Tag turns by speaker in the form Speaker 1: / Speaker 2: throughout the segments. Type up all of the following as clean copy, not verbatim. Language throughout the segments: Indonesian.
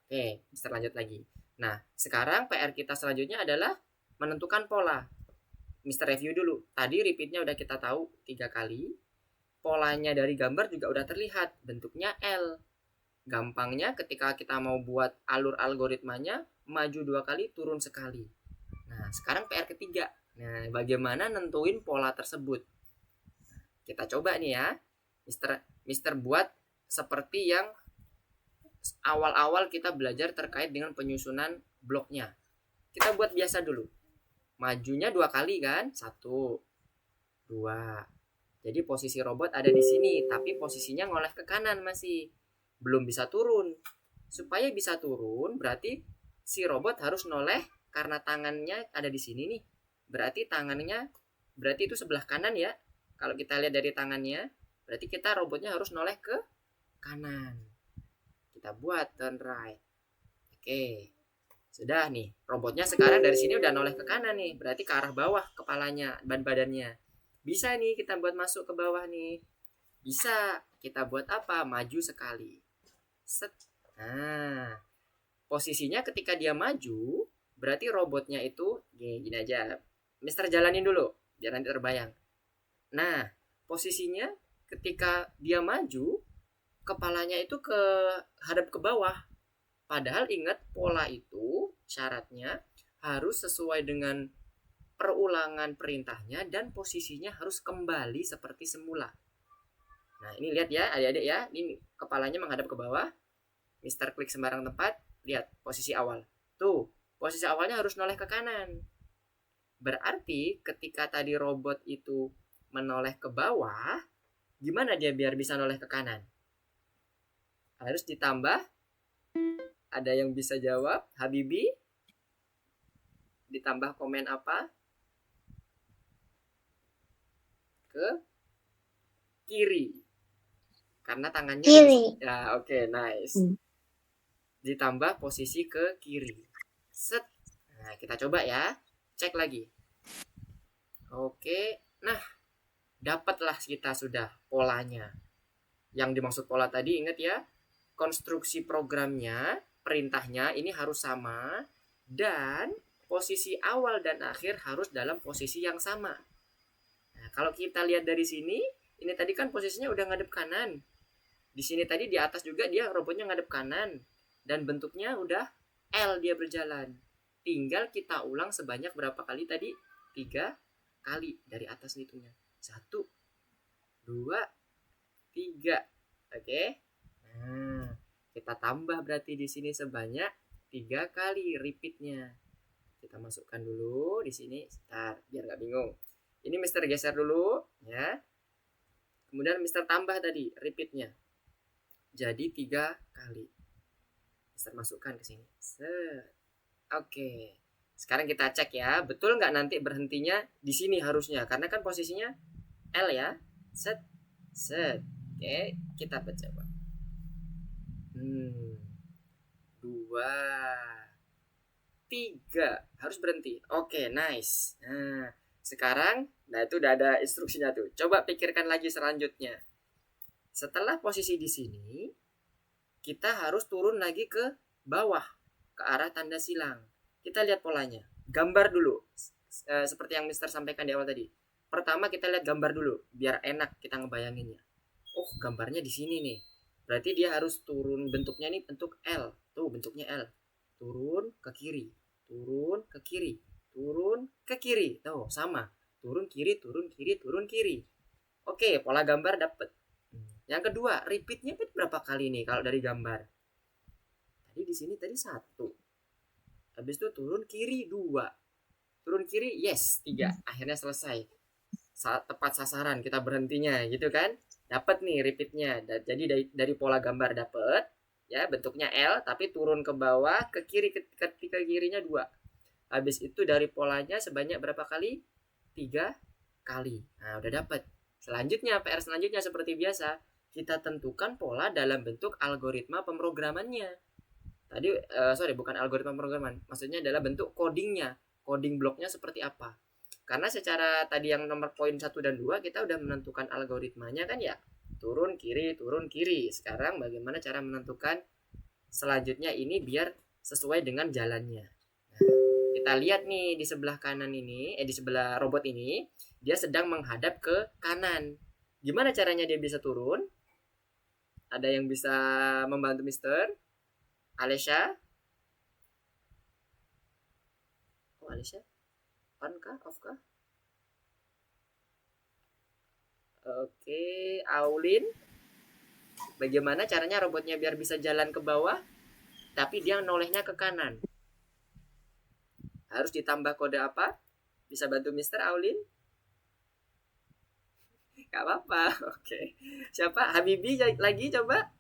Speaker 1: Oke, Mister lanjut lagi. Nah, sekarang PR kita selanjutnya adalah menentukan pola. Mister review dulu. Tadi repeatnya udah kita tahu 3 kali. Polanya dari gambar juga udah terlihat. Bentuknya L. Gampangnya ketika kita mau buat alur algoritmanya, maju 2 kali, turun sekali. Nah, sekarang PR ketiga. Nah, bagaimana nentuin pola tersebut? Kita coba nih ya. Mister buat seperti yang awal-awal kita belajar terkait dengan penyusunan bloknya. Kita buat biasa dulu. Majunya 2 kali kan? 1, 2. Jadi posisi robot ada di sini, tapi posisinya ngoleh ke kanan masih. Belum bisa turun. Supaya bisa turun, berarti si robot harus noleh karena tangannya ada di sini nih. Berarti itu sebelah kanan ya. Kalau kita lihat dari tangannya, berarti kita robotnya harus noleh ke kanan. Kita buat turn right. Oke. Sudah nih, robotnya sekarang dari sini udah noleh ke kanan nih, berarti ke arah bawah kepalanya dan badannya. Bisa nih kita buat masuk ke bawah nih. Bisa. Kita buat apa? Maju sekali. Set. Nah, posisinya ketika dia maju, berarti robotnya itu gini aja. Mister jalanin dulu biar nanti terbayang. Nah, posisinya ketika dia maju, kepalanya itu hadap ke bawah. Padahal ingat pola itu syaratnya harus sesuai dengan perulangan perintahnya dan posisinya harus kembali seperti semula. Nah, ini lihat ya adik-adik ya, ini kepalanya menghadap ke bawah. Mister klik sembarang tempat, lihat posisi awal. Tuh, posisi awalnya harus noleh ke kanan. Berarti ketika tadi robot itu menoleh ke bawah, gimana dia biar bisa noleh ke kanan? Harus ditambah. Ada yang bisa jawab? Habibi? Ditambah komen apa? Ke kiri. Karena tangannya
Speaker 2: Kiri.
Speaker 1: ya, oke, nice. Ditambah posisi ke kiri. Set. Nah, kita coba ya. Cek lagi. Oke. Nah, dapatlah kita sudah polanya. Yang dimaksud pola tadi ingat ya, konstruksi programnya, perintahnya ini harus sama dan posisi awal dan akhir harus dalam posisi yang sama. Nah, kalau kita lihat dari sini, ini tadi kan posisinya udah ngadep kanan. Di sini tadi di atas juga dia robotnya ngadep kanan dan bentuknya udah L dia berjalan. Tinggal kita ulang sebanyak berapa kali tadi? 3 kali dari atas hitungnya. 1, 2, 3. Oke. Nah, kita tambah berarti di sini sebanyak 3 kali repeatnya. Kita masukkan dulu di sini, sebentar biar nggak bingung. Ini Mister geser dulu ya. Kemudian Mister tambah tadi repeatnya. Jadi 3 kali. Mister masukkan ke sini. Set. Oke. Sekarang kita cek ya, betul nggak nanti berhentinya di sini harusnya, karena kan posisinya L ya. Set, set. Oke, kita coba. 2, 3, harus berhenti. Oke, nice. Nah, sekarang, nah itu udah ada instruksinya tuh. Coba pikirkan lagi selanjutnya. Setelah posisi di sini, kita harus turun lagi ke bawah, ke arah tanda silang. Kita lihat polanya. Gambar dulu. Seperti yang Mister sampaikan di awal tadi. Pertama kita lihat gambar dulu, biar enak kita ngebayanginnya. Oh, gambarnya di sini nih. Berarti dia harus turun, bentuknya nih bentuk L. Tuh, bentuknya L. Turun ke kiri, turun ke kiri, turun ke kiri. Tuh, sama. Turun kiri, turun kiri, turun kiri. Oke, pola gambar dapet. Yang kedua, repeatnya berapa kali nih kalau dari gambar? Tadi di sini tadi 1. Habis itu turun kiri 2. Turun kiri, yes, 3. Akhirnya selesai. Tepat sasaran kita berhentinya gitu kan. Dapat nih repeatnya. Jadi dari pola gambar dapat ya, bentuknya L tapi turun ke bawah ke kiri, ketika kirinya 2. Habis itu dari polanya sebanyak berapa kali? 3 kali. Nah, udah dapat. Selanjutnya PR selanjutnya seperti biasa, kita tentukan pola dalam bentuk algoritma pemrogramannya. Tadi bukan algoritma pemrograman, maksudnya adalah bentuk codingnya. Coding bloknya seperti apa? Karena secara tadi yang nomor poin 1 dan 2 kita udah menentukan algoritmanya kan ya. Turun kiri, turun kiri. Sekarang bagaimana cara menentukan selanjutnya ini biar sesuai dengan jalannya. Nah, kita lihat nih di sebelah kanan ini, di sebelah robot ini, dia sedang menghadap ke kanan. Gimana caranya dia bisa turun? Ada yang bisa membantu Mister? Alesha? Oh, Alesha? On kah? Off kah? Oke, Aulin. Bagaimana caranya robotnya biar bisa jalan ke bawah, tapi dia nolehnya ke kanan? Harus ditambah kode apa? Bisa bantu Mister Aulin? Gak apa-apa. Oke. Siapa? Habibi lagi coba.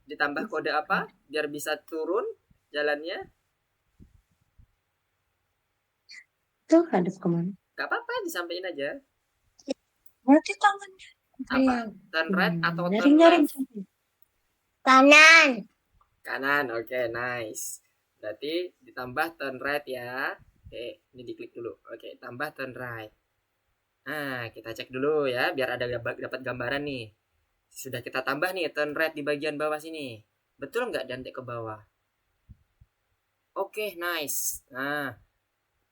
Speaker 1: Ditambah kode apa biar bisa turun jalannya?
Speaker 2: Tuh hadap kemana?
Speaker 1: Gak apa-apa, disampaikan aja.
Speaker 2: Berarti tangannya
Speaker 1: Apa? Turn right atau turn
Speaker 2: nyaring-nyaring
Speaker 1: left?
Speaker 2: kanan.
Speaker 1: Kanan. Oke, nice. Berarti ditambah turn right ya. Oke, ini diklik dulu. Oke, tambah turn right. Nah, kita cek dulu ya biar ada dapat gambaran nih. Sudah kita tambah nih turn right di bagian bawah sini. Betul nggak dantik ke bawah? Oke, nice. Nah,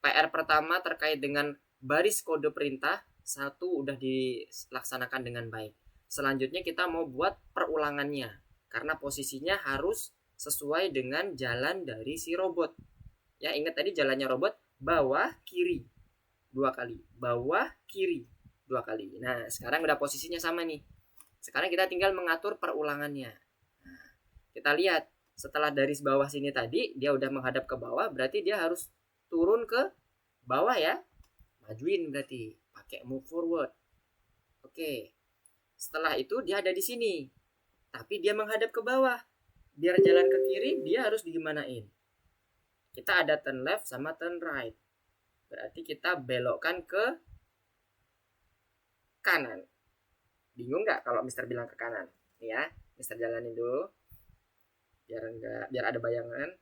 Speaker 1: PR pertama terkait dengan baris kode perintah satu udah dilaksanakan dengan baik. Selanjutnya kita mau buat perulangannya karena posisinya harus sesuai dengan jalan dari si robot. Ya, ingat tadi jalannya robot bawah kiri 2 kali, bawah kiri 2 kali. Nah, sekarang udah posisinya sama nih. Sekarang kita tinggal mengatur perulangannya. Nah, kita lihat setelah dari bawah sini tadi dia udah menghadap ke bawah, berarti dia harus turun ke bawah ya. Majuin berarti pakai move forward. Oke. Setelah itu dia ada di sini. Tapi dia menghadap ke bawah. Biar jalan ke kiri dia harus digimanain? Kita ada turn left sama turn right. Berarti kita belokkan ke kanan. Bingung nggak kalau Mister bilang ke kanan? Nih ya, Mister jalanin dulu. Biar ada bayangan.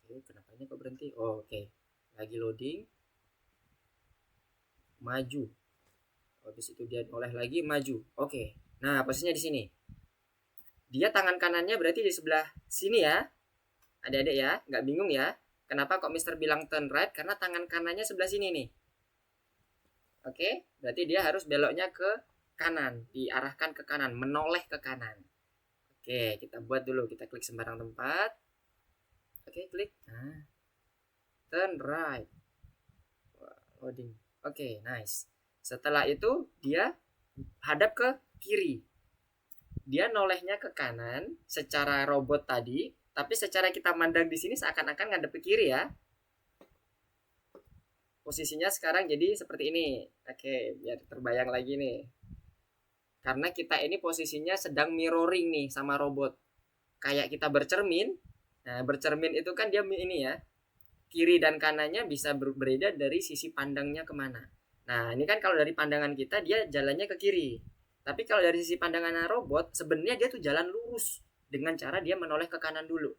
Speaker 1: Oke, kenapa ini kok berhenti? Oh, oke. Lagi loading. Maju. Habis itu dia oleh lagi maju. Oke. Nah, posisinya di sini. Dia tangan kanannya berarti di sebelah sini ya. Adik-adik ya, nggak bingung ya. Kenapa kok Mister bilang turn right? Karena tangan kanannya sebelah sini nih. Oke, berarti dia harus beloknya ke kanan, diarahkan ke kanan, menoleh ke kanan. Oke, kita buat dulu, kita klik sembarang tempat. Oke, klik. Nah, turn right. Loading. Oke, nice. Setelah itu dia hadap ke kiri. Dia nolehnya ke kanan secara robot tadi, tapi secara kita mandang di sini seakan-akan ngadep ke kiri ya. Posisinya sekarang jadi seperti ini. Oke, biar terbayang lagi nih. Karena kita ini posisinya sedang mirroring nih sama robot. Kayak kita bercermin. Nah, bercermin itu kan dia ini ya. Kiri dan kanannya bisa berbeda dari sisi pandangnya kemana. Nah, ini kan kalau dari pandangan kita dia jalannya ke kiri. Tapi kalau dari sisi pandangan robot, sebenarnya dia tuh jalan lurus dengan cara dia menoleh ke kanan dulu.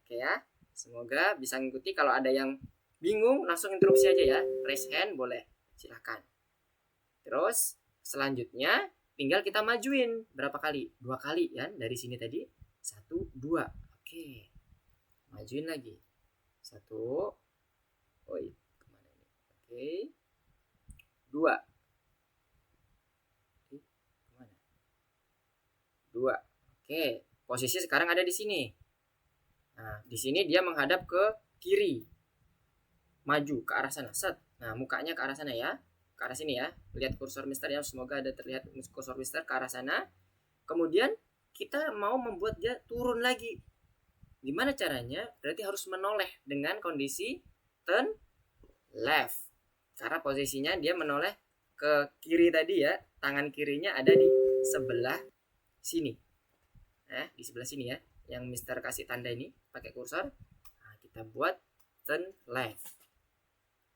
Speaker 1: Oke ya, semoga bisa ngikuti. Kalau ada yang bingung, langsung interupsi aja ya. Raise hand boleh, silahkan. Terus selanjutnya tinggal kita majuin berapa kali? 2 kali ya, dari sini tadi 1, 2. Oke, majuin lagi 1. Oh iya, kemana ini? Oke, 2. Kemana? 2. Oke, posisi sekarang ada di sini. Nah, di sini dia menghadap ke kiri. Maju ke arah sana. Set. Nah, mukanya ke arah sana ya. Ke arah sini ya. Lihat kursor Mister ya. Semoga ada terlihat kursor Mister ke arah sana. Kemudian kita mau membuat dia turun lagi. Gimana caranya? Berarti harus menoleh dengan kondisi turn left. Karena posisinya dia menoleh ke kiri tadi ya. Tangan kirinya ada di sebelah sini. Nah, di sebelah sini ya. Yang Mister kasih tanda ini pakai kursor. Nah, kita buat turn left.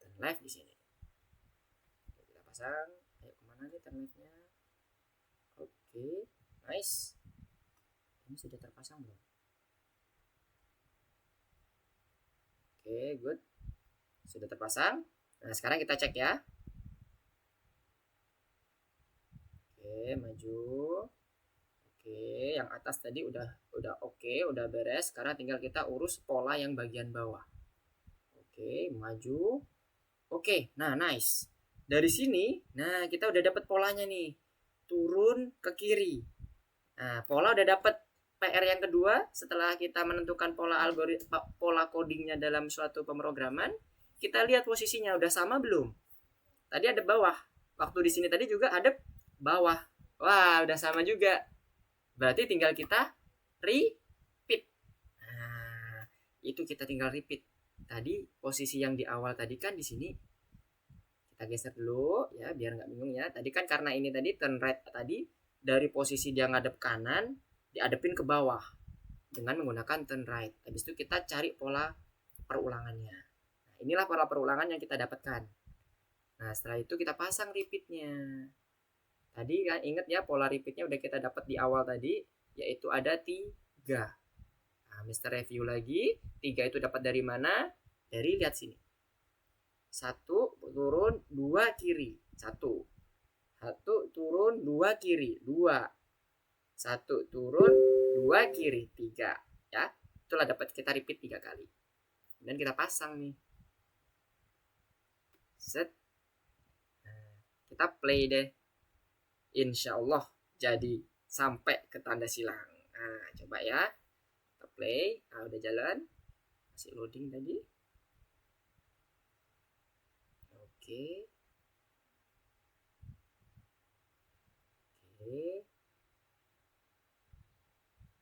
Speaker 1: Turn left di sini. Oke, kita pasang. Ayo kemana nih turn leftnya? Oke, nice. Ini sudah terpasang belum? Oke, good. Sudah terpasang. Nah, sekarang kita cek ya. Oke, maju. Oke, yang atas tadi udah oke, udah beres. Sekarang tinggal kita urus pola yang bagian bawah. Oke, maju. Oke, nah nice. Dari sini, nah kita udah dapat polanya nih. Turun ke kiri. Nah, pola udah dapat. PR yang kedua, setelah kita menentukan pola codingnya dalam suatu pemrograman, kita lihat posisinya udah sama belum? Tadi ada bawah. Waktu di sini tadi juga ada bawah. Wah, udah sama juga. Berarti tinggal kita repeat. Nah, itu kita tinggal repeat. Tadi posisi yang di awal tadi kan di sini kita geser dulu ya biar nggak bingung ya. Tadi kan karena ini tadi turn right tadi dari posisi dia ngadep kanan diadepin ke bawah dengan menggunakan turn right. Habis itu kita cari pola perulangannya. Nah, inilah pola perulangan yang kita dapatkan. Nah, setelah itu kita pasang repeatnya. Tadi kan ingat ya pola repeatnya udah kita dapat di awal tadi, yaitu ada 3. Nah, Mister review lagi, 3 itu dapat dari mana? Dari lihat sini. 1 turun 2 kiri, 1. 1 turun 2 kiri, 2. 1 turun 2 kiri, 3 ya. Itulah dapat kita repeat 3 kali. Dan kita pasang nih. Set. Nah, kita play deh. Insya Allah jadi sampai ke tanda silang. Nah, coba ya. Kita play. Nah, udah jalan. Masih loading tadi. Oke.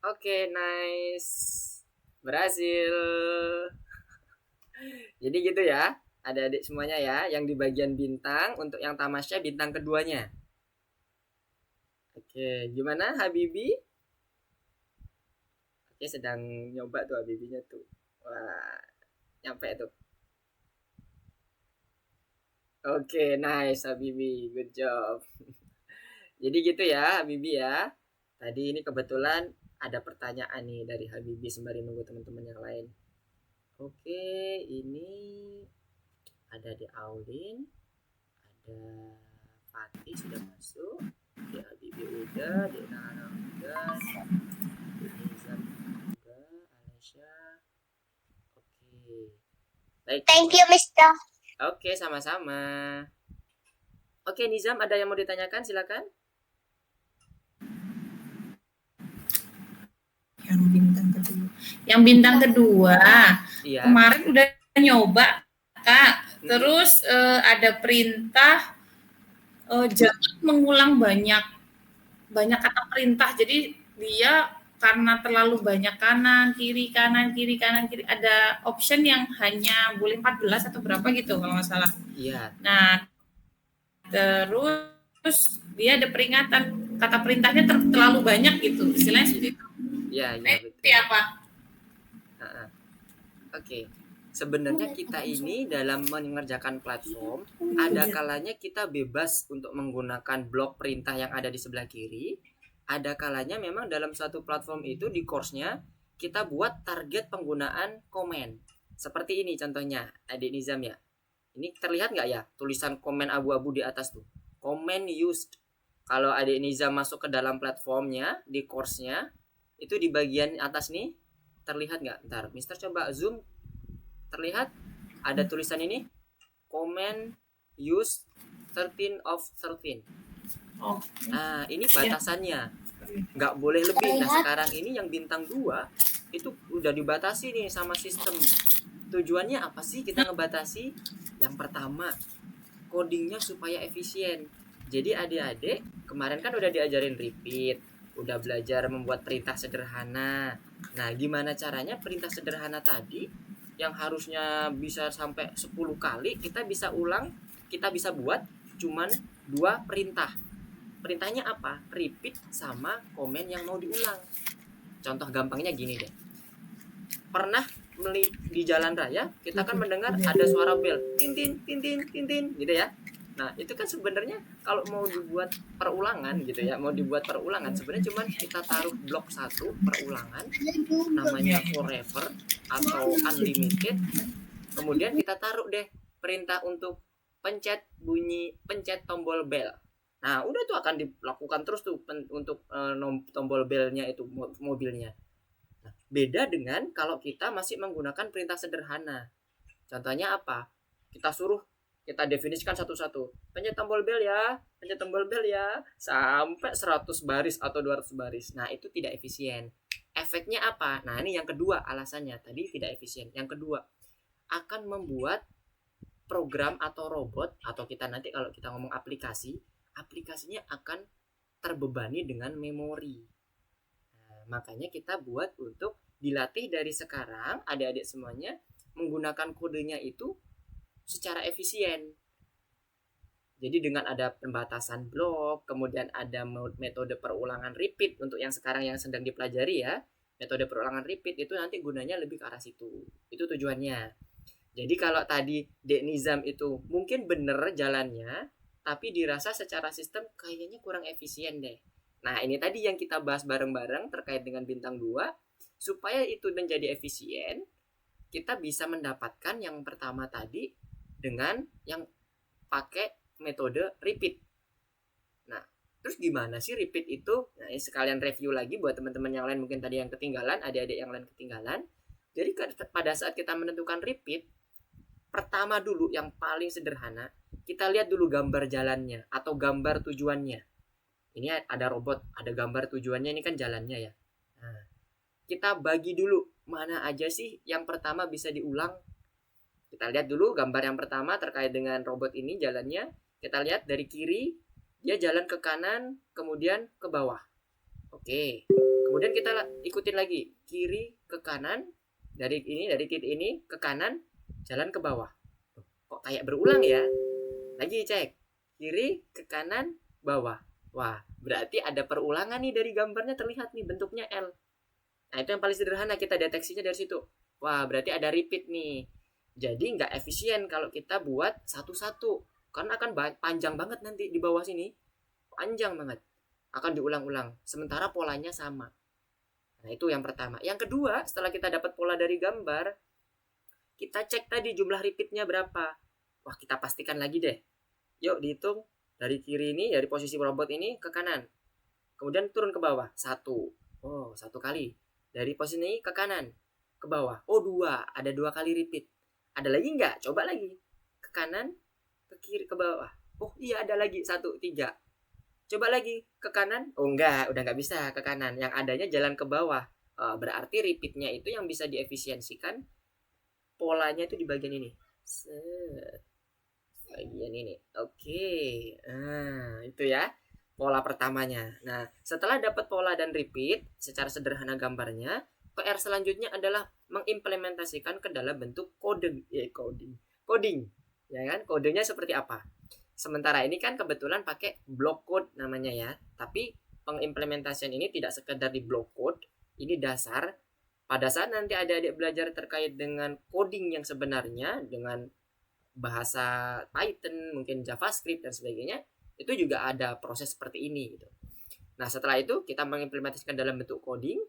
Speaker 1: Oke, nice. Berhasil. Jadi gitu ya. Adik-adik semuanya ya. Yang di bagian bintang. Untuk yang tamasya bintang keduanya. Oke, gimana Habibi? Oke, sedang nyoba tuh Habibinya tuh. Wah, nyampe tuh. Oke, nice Habibi. Good job. Jadi gitu ya Habibi ya. Tadi ini kebetulan ada pertanyaan nih dari Habibi sembari nunggu teman-teman yang lain. Oke, ini ada di Aulin, ada Fatih sudah masuk, di Habibi udah, di Nana udah, di Nizam udah, Alesya. Oke. Baik.
Speaker 2: Thank you, Mister.
Speaker 1: Oke, sama-sama. Oke, Nizam ada yang mau ditanyakan? Silakan.
Speaker 3: Yang bintang kedua
Speaker 1: Iya.
Speaker 3: kemarin udah nyoba Kak. Terus ada perintah jangan mengulang banyak kata perintah. Jadi dia karena terlalu banyak kanan kiri ada option yang hanya boleh 14 atau berapa gitu kalau nggak salah.
Speaker 1: Iya.
Speaker 3: Nah, terus dia ada peringatan kata perintahnya terlalu banyak gitu. Istilahnya seperti itu.
Speaker 1: Iya,
Speaker 3: betul. Apa?
Speaker 1: Oke. Sebenarnya kita ini dalam mengerjakan platform, ada kalanya kita bebas untuk menggunakan blok perintah yang ada di sebelah kiri. Ada kalanya memang dalam suatu platform itu di course-nya kita buat target penggunaan komen. Seperti ini contohnya, Adik Nizam ya. Ini terlihat nggak ya tulisan komen abu-abu di atas tuh? Comment used. Kalau Adik Nizam masuk ke dalam platformnya, di course-nya, itu di bagian atas nih, terlihat nggak? Ntar, Mister coba zoom. Terlihat ada tulisan ini comment use 13 of 13. Nah, ini batasannya nggak boleh lebih. Nah, sekarang ini yang bintang 2 itu udah dibatasi nih sama sistem. Tujuannya apa sih kita ngebatasi? Yang pertama, codingnya supaya efisien. Jadi adik-adik kemarin kan udah diajarin repeat, udah belajar membuat perintah sederhana. Nah, gimana caranya perintah sederhana tadi yang harusnya bisa sampai 10 kali kita bisa buat cuman 2 perintah. Perintahnya apa? Repeat sama komen yang mau diulang. Contoh gampangnya gini deh. Pernah di jalan raya kita kan mendengar ada suara bel, tintin tintin tintin gitu ya. Nah, itu kan sebenarnya kalau mau dibuat perulangan gitu ya, sebenarnya cuman kita taruh blok 1 perulangan namanya forever atau unlimited. Kemudian kita taruh deh perintah untuk pencet tombol bel. Nah, udah tuh akan dilakukan terus tuh untuk tombol belnya itu mobilnya. Nah, beda dengan kalau kita masih menggunakan perintah sederhana. Contohnya apa? Kita definisikan satu-satu. Pencet tombol bel ya, sampai 100 baris atau 200 baris. Nah, itu tidak efisien. Efeknya apa? Nah, ini yang kedua alasannya. Tadi tidak efisien. Yang kedua, akan membuat program atau robot, atau kita nanti kalau kita ngomong aplikasinya akan terbebani dengan memori. Nah, makanya kita buat untuk dilatih dari sekarang, adik-adik semuanya menggunakan kodenya itu secara efisien. Jadi dengan ada pembatasan blok, kemudian ada metode perulangan repeat untuk yang sekarang yang sedang dipelajari ya. Metode perulangan repeat itu nanti gunanya lebih ke arah situ. Itu tujuannya. Jadi kalau tadi Dek Nizam itu mungkin bener jalannya, tapi dirasa secara sistem kayaknya kurang efisien deh. Nah, ini tadi yang kita bahas bareng-bareng terkait dengan bintang 2. Supaya itu menjadi efisien, kita bisa mendapatkan yang pertama tadi dengan yang pakai metode repeat. Nah, terus gimana sih repeat itu? Nah, ini sekalian review lagi buat teman-teman yang lain mungkin tadi yang ketinggalan, adik-adik yang lain ketinggalan. Jadi pada saat kita menentukan repeat, pertama dulu yang paling sederhana, kita lihat dulu gambar jalannya atau gambar tujuannya. Ini ada robot, ada gambar tujuannya, ini kan jalannya ya. Nah, kita bagi dulu mana aja sih yang pertama bisa diulang. Kita lihat dulu gambar yang pertama terkait dengan robot ini jalannya. Kita lihat dari kiri, dia jalan ke kanan, kemudian ke bawah. Oke. Kemudian kita ikutin lagi, kiri ke kanan, dari titik ini ke kanan, jalan ke bawah. Kok kayak berulang ya? Lagi cek, kiri ke kanan, bawah. Wah, berarti ada perulangan nih dari gambarnya, terlihat nih bentuknya L. Nah, itu yang paling sederhana, kita deteksinya dari situ. Wah, berarti ada repeat nih. Jadi nggak efisien kalau kita buat satu-satu. Karena akan panjang banget nanti di bawah sini. Panjang banget. Akan diulang-ulang. Sementara polanya sama. Nah, itu yang pertama. Yang kedua, setelah kita dapat pola dari gambar, kita cek tadi jumlah repeatnya berapa. Wah, kita pastikan lagi deh. Yuk dihitung dari kiri ini, dari posisi robot ini ke kanan. Kemudian turun ke bawah. 1. Oh, 1 kali. Dari posisi ini ke kanan, ke bawah. Oh, 2. Ada 2 kali repeat. Ada lagi nggak? Coba lagi. Ke kanan, ke kiri, ke bawah. Oh iya, ada lagi. 1, 3. Coba lagi ke kanan. Oh enggak, udah nggak bisa ke kanan. Yang adanya jalan ke bawah. Berarti repeatnya itu yang bisa diefisiensikan. Polanya itu di bagian ini. Bagian ini. Oke. Nah, itu ya pola pertamanya. Nah, setelah dapat pola dan repeat secara sederhana gambarnya, PR selanjutnya adalah mengimplementasikan ke dalam bentuk coding. Ya kan? Kodenya seperti apa? Sementara ini kan kebetulan pakai block code namanya ya. Tapi pengimplementasian ini tidak sekedar di block code, ini dasar. Pada saat nanti adik-adik belajar terkait dengan coding yang sebenarnya dengan bahasa Python, mungkin JavaScript dan sebagainya, itu juga ada proses seperti ini gitu. Nah, setelah itu kita mengimplementasikan dalam bentuk coding,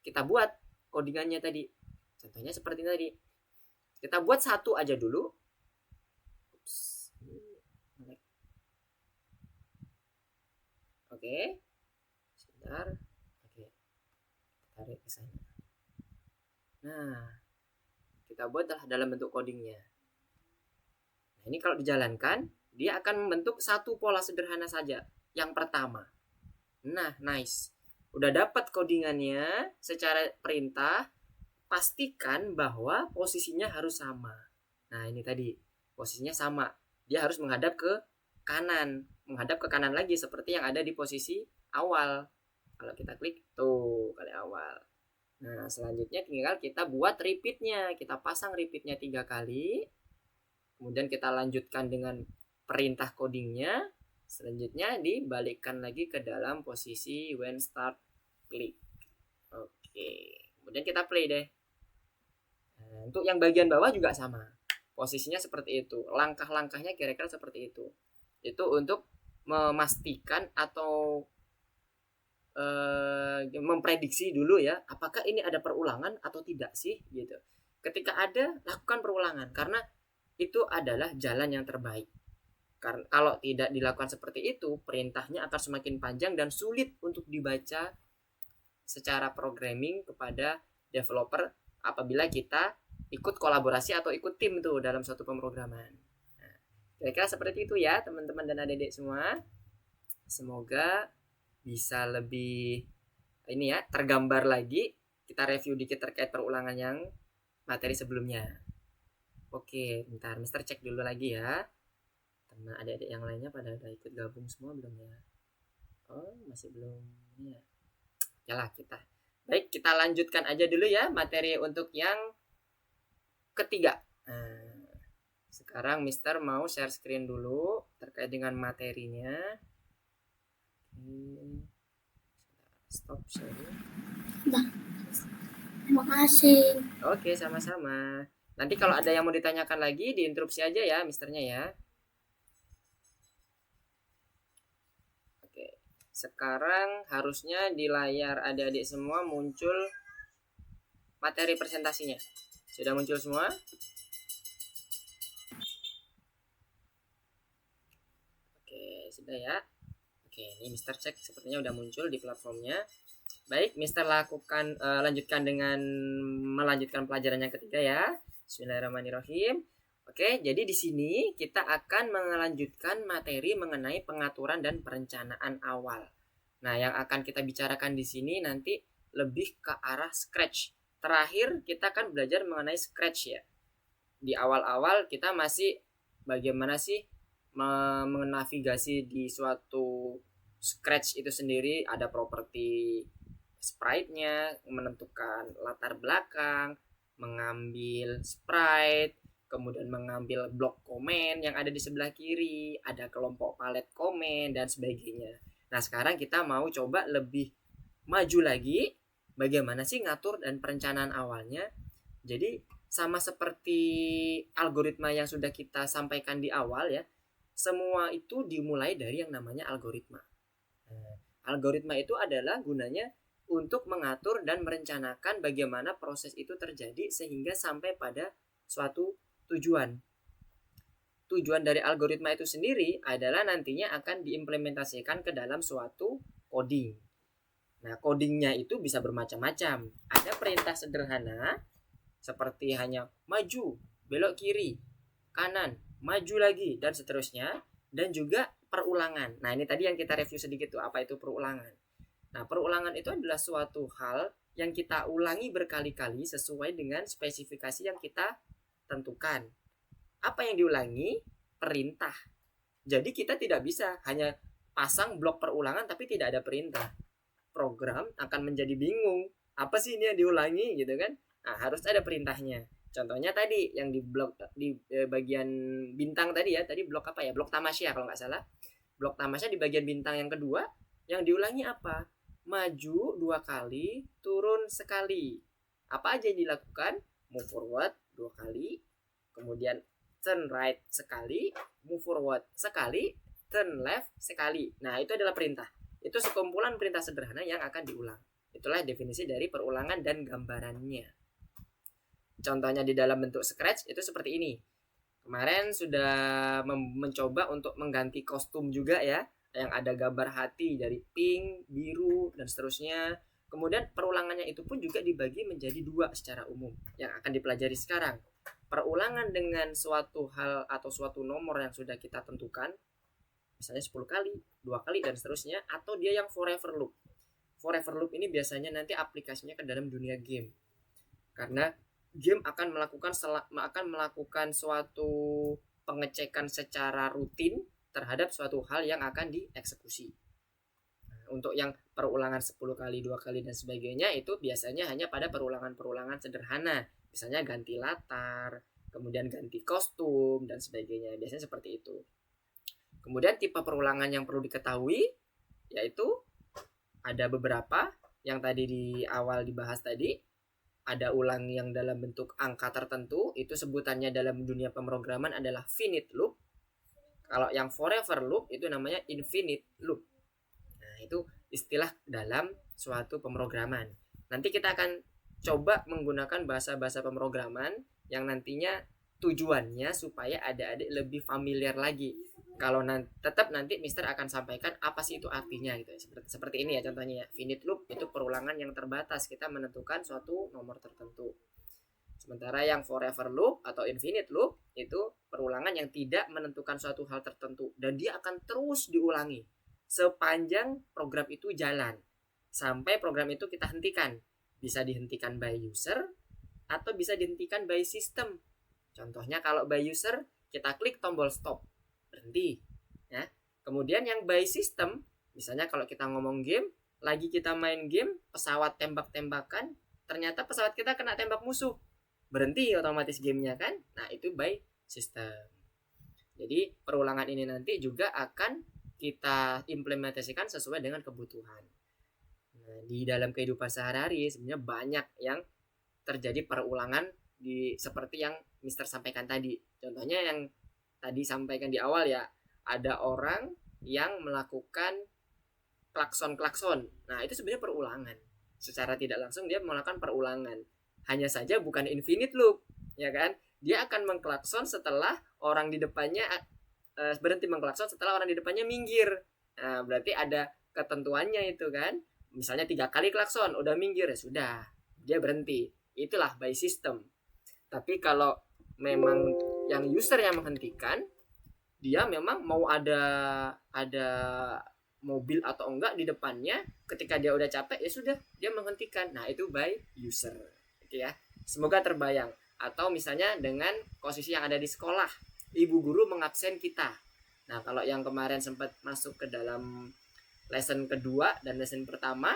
Speaker 1: kita buat codingannya tadi. Contohnya seperti tadi. Kita buat satu aja dulu. Oke. Sebentar. Oke. Tarik ke sana. Nah, kita buat dalam bentuk codingnya. Nah, ini kalau dijalankan, dia akan membentuk satu pola sederhana saja. Yang pertama. Nah, nice. Udah dapat codingannya secara perintah, pastikan bahwa posisinya harus sama. Nah, ini tadi. Posisinya sama. Dia harus menghadap ke kanan. Menghadap ke kanan lagi seperti yang ada di posisi awal. Kalau kita klik, tuh, kali awal. Nah, selanjutnya tinggal kita buat repeatnya. Kita pasang repeatnya 3 kali. Kemudian kita lanjutkan dengan perintah codingnya. Selanjutnya dibalikkan lagi ke dalam posisi when start klik. Oke. Kemudian kita play deh. Nah, untuk yang bagian bawah juga sama. Posisinya seperti itu. Langkah-langkahnya kira-kira seperti itu. Itu untuk memastikan atau memprediksi dulu ya, apakah ini ada perulangan atau tidak sih gitu. Ketika ada, lakukan perulangan karena itu adalah jalan yang terbaik. Karena kalau tidak dilakukan seperti itu, perintahnya akan semakin panjang dan sulit untuk dibaca secara programming kepada developer apabila kita ikut kolaborasi atau ikut tim tuh dalam suatu pemrograman. Nah, kira-kira seperti itu ya teman-teman dan adik-adik semua. Semoga bisa lebih ini ya tergambar lagi. Kita review dikit terkait perulangan yang materi sebelumnya. Oke, bentar Mister cek dulu lagi ya. Teman adik-adik yang lainnya pada udah ikut gabung semua belum ya? Oh, masih belum ini ya. Yalah kita. Baik, kita lanjutkan aja dulu ya materi untuk yang ketiga. Nah, sekarang Mister mau share screen dulu terkait dengan materinya. Stop sharing.
Speaker 2: Terima kasih.
Speaker 1: Oke, sama-sama. Nanti kalau ada yang mau ditanyakan lagi, diinterupsi aja ya, misternya ya. Oke, sekarang harusnya di layar adik-adik semua muncul materi presentasinya. Sudah muncul semua? Oke, sudah ya. Oke, ini Mister cek sepertinya udah muncul di platformnya. Baik, Mister lakukan lanjutkan dengan melanjutkan pelajaran yang ketiga ya. Bismillahirrahmanirrahim. Oke, jadi di sini kita akan melanjutkan materi mengenai pengaturan dan perencanaan awal. Nah, yang akan kita bicarakan di sini nanti lebih ke arah Scratch. Terakhir kita akan belajar mengenai Scratch ya. Di awal-awal kita masih bagaimana sih menavigasi di suatu Scratch itu sendiri, ada properti sprite-nya, menentukan latar belakang, mengambil sprite, kemudian mengambil blok komen yang ada di sebelah kiri, ada kelompok palet komen dan sebagainya. Nah, sekarang kita mau coba lebih maju lagi, bagaimana sih ngatur dan perencanaan awalnya. Jadi sama seperti algoritma yang sudah kita sampaikan di awal ya, semua itu dimulai dari yang namanya algoritma. Nah, algoritma itu adalah gunanya untuk mengatur dan merencanakan bagaimana proses itu terjadi sehingga sampai pada suatu tujuan. Tujuan dari algoritma itu sendiri adalah nantinya akan diimplementasikan ke dalam suatu coding. Nah, codingnya itu bisa bermacam-macam. Ada perintah sederhana seperti hanya maju, belok kiri, kanan, maju lagi, dan seterusnya. Dan juga perulangan. Nah, ini tadi yang kita review sedikit tuh, apa itu perulangan. Nah, perulangan itu adalah suatu hal yang kita ulangi berkali-kali sesuai dengan spesifikasi yang kita tentukan. Apa yang diulangi? Perintah. Jadi kita tidak bisa hanya pasang blok perulangan tapi tidak ada perintah. Program akan menjadi bingung. Apa sih ini yang diulangi gitu kan? Nah, harus ada perintahnya. Contohnya tadi yang di blok di bagian bintang tadi ya, tadi blok apa ya? Blok tamasya kalau nggak salah. Blok tamasya di bagian bintang yang kedua, yang diulangi apa? Maju 2 kali, turun sekali. Apa aja yang dilakukan? Move forward 2 kali, kemudian turn right sekali, move forward sekali, turn left sekali. Nah, itu adalah perintah. Itu sekumpulan perintah sederhana yang akan diulang. Itulah definisi dari perulangan dan gambarannya. Contohnya di dalam bentuk Scratch itu seperti ini. Kemarin sudah mencoba untuk mengganti kostum juga ya, yang ada gambar hati dari pink, biru, dan seterusnya. Kemudian perulangannya itu pun juga dibagi menjadi 2 secara umum yang akan dipelajari sekarang. Perulangan dengan suatu hal atau suatu nomor yang sudah kita tentukan, misalnya 10 kali, 2 kali, dan seterusnya. Atau dia yang forever loop. Forever loop ini biasanya nanti aplikasinya ke dalam dunia game. Karena game akan melakukan suatu pengecekan secara rutin terhadap suatu hal yang akan dieksekusi. Nah, untuk yang perulangan 10 kali, 2 kali, dan sebagainya itu biasanya hanya pada perulangan-perulangan sederhana. Misalnya ganti latar, kemudian ganti kostum, dan sebagainya. Biasanya seperti itu. Kemudian tipe perulangan yang perlu diketahui yaitu ada beberapa yang tadi di awal dibahas tadi. Ada ulang yang dalam bentuk angka tertentu, itu sebutannya dalam dunia pemrograman adalah finite loop. Kalau yang forever loop itu namanya infinite loop. Nah, itu istilah dalam suatu pemrograman. Nanti kita akan coba menggunakan bahasa-bahasa pemrograman yang nantinya tujuannya supaya adik-adik lebih familiar lagi. Kalau tetap nanti Mister akan sampaikan apa sih itu artinya gitu. Seperti ini ya contohnya ya. Finite loop itu perulangan yang terbatas. Kita menentukan suatu nomor tertentu. Sementara yang forever loop atau infinite loop itu perulangan yang tidak menentukan suatu hal tertentu dan dia akan terus diulangi sepanjang program itu jalan sampai program itu kita hentikan. Bisa dihentikan by user atau bisa dihentikan by system. Contohnya kalau by user kita klik tombol stop, berhenti ya. Kemudian yang by system, misalnya kalau kita ngomong game, lagi kita main game, pesawat tembak-tembakan, ternyata pesawat kita kena tembak musuh, berhenti otomatis gamenya kan. Nah itu by system. Jadi perulangan ini nanti juga akan kita implementasikan sesuai dengan kebutuhan. Nah, di dalam kehidupan sehari-hari sebenarnya banyak yang terjadi perulangan seperti yang Mister sampaikan tadi. Contohnya yang tadi sampaikan di awal ya, ada orang yang melakukan klakson. Nah itu sebenarnya perulangan. Secara tidak langsung dia melakukan perulangan. Hanya saja bukan infinite loop, ya kan? Dia akan mengklakson setelah orang di depannya berhenti mengklakson setelah orang di depannya minggir. Nah berarti ada ketentuannya itu kan. Misalnya 3 kali klakson, udah minggir ya sudah, dia berhenti. Itulah by system. Tapi kalau memang yang user yang menghentikan, dia memang mau ada mobil atau enggak di depannya, ketika dia udah capek ya sudah dia menghentikan. Nah itu by user. Oke ya, semoga terbayang. Atau misalnya dengan posisi yang ada di sekolah, ibu guru mengabsen kita. Nah kalau yang kemarin sempat masuk ke dalam lesson kedua dan lesson pertama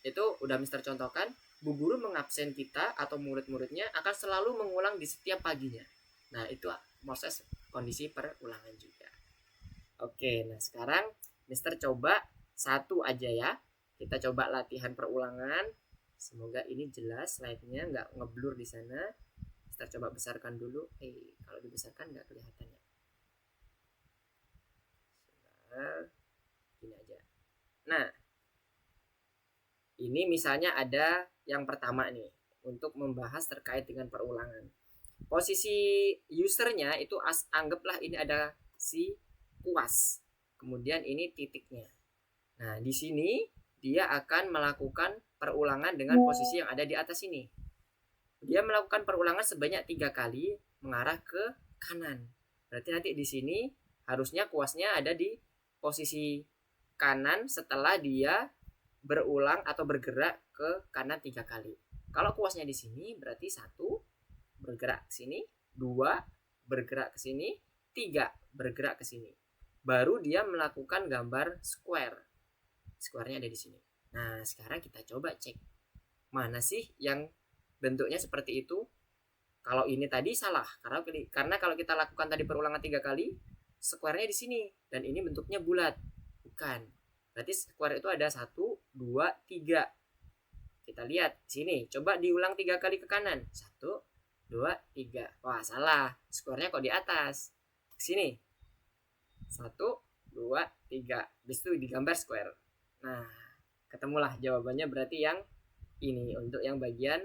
Speaker 1: itu udah Mister contohkan, bu guru mengabsen kita atau murid-muridnya akan selalu mengulang di setiap paginya. Nah itu proses kondisi perulangan juga. Oke, nah sekarang Mister coba satu aja ya. Kita coba latihan perulangan. Semoga ini jelas slide-nya, nggak ngeblur di sana. Mister coba besarkan dulu. Kalau dibesarkan nggak kelihatan ya. Nah, gini aja. Nah, ini misalnya ada yang pertama nih untuk membahas terkait dengan perulangan. Posisi usernya itu anggaplah ini ada si kuas. Kemudian ini titiknya. Nah, di sini dia akan melakukan perulangan dengan posisi yang ada di atas ini. Dia melakukan perulangan sebanyak 3 kali mengarah ke kanan. Berarti nanti di sini harusnya kuasnya ada di posisi kanan setelah dia berulang atau bergerak ke kanan 3 kali. Kalau kuasnya di sini berarti 1 bergerak ke sini, 2 bergerak ke sini, 3 bergerak ke sini. Baru dia melakukan gambar square. Square-nya ada di sini. Nah, sekarang kita coba cek. Mana sih yang bentuknya seperti itu? Kalau ini tadi salah, karena kalau kita lakukan tadi perulangan 3 kali, square-nya di sini dan ini bentuknya bulat. Bukan. Berarti square itu ada 1, 2, 3. Kita lihat sini. Coba diulang 3 kali ke kanan. 1, 2, 3. Wah, salah. Square-nya kok di atas. Ke sini. 1, 2, 3. Habis itu digambar square. Nah, ketemulah jawabannya berarti yang ini untuk yang bagian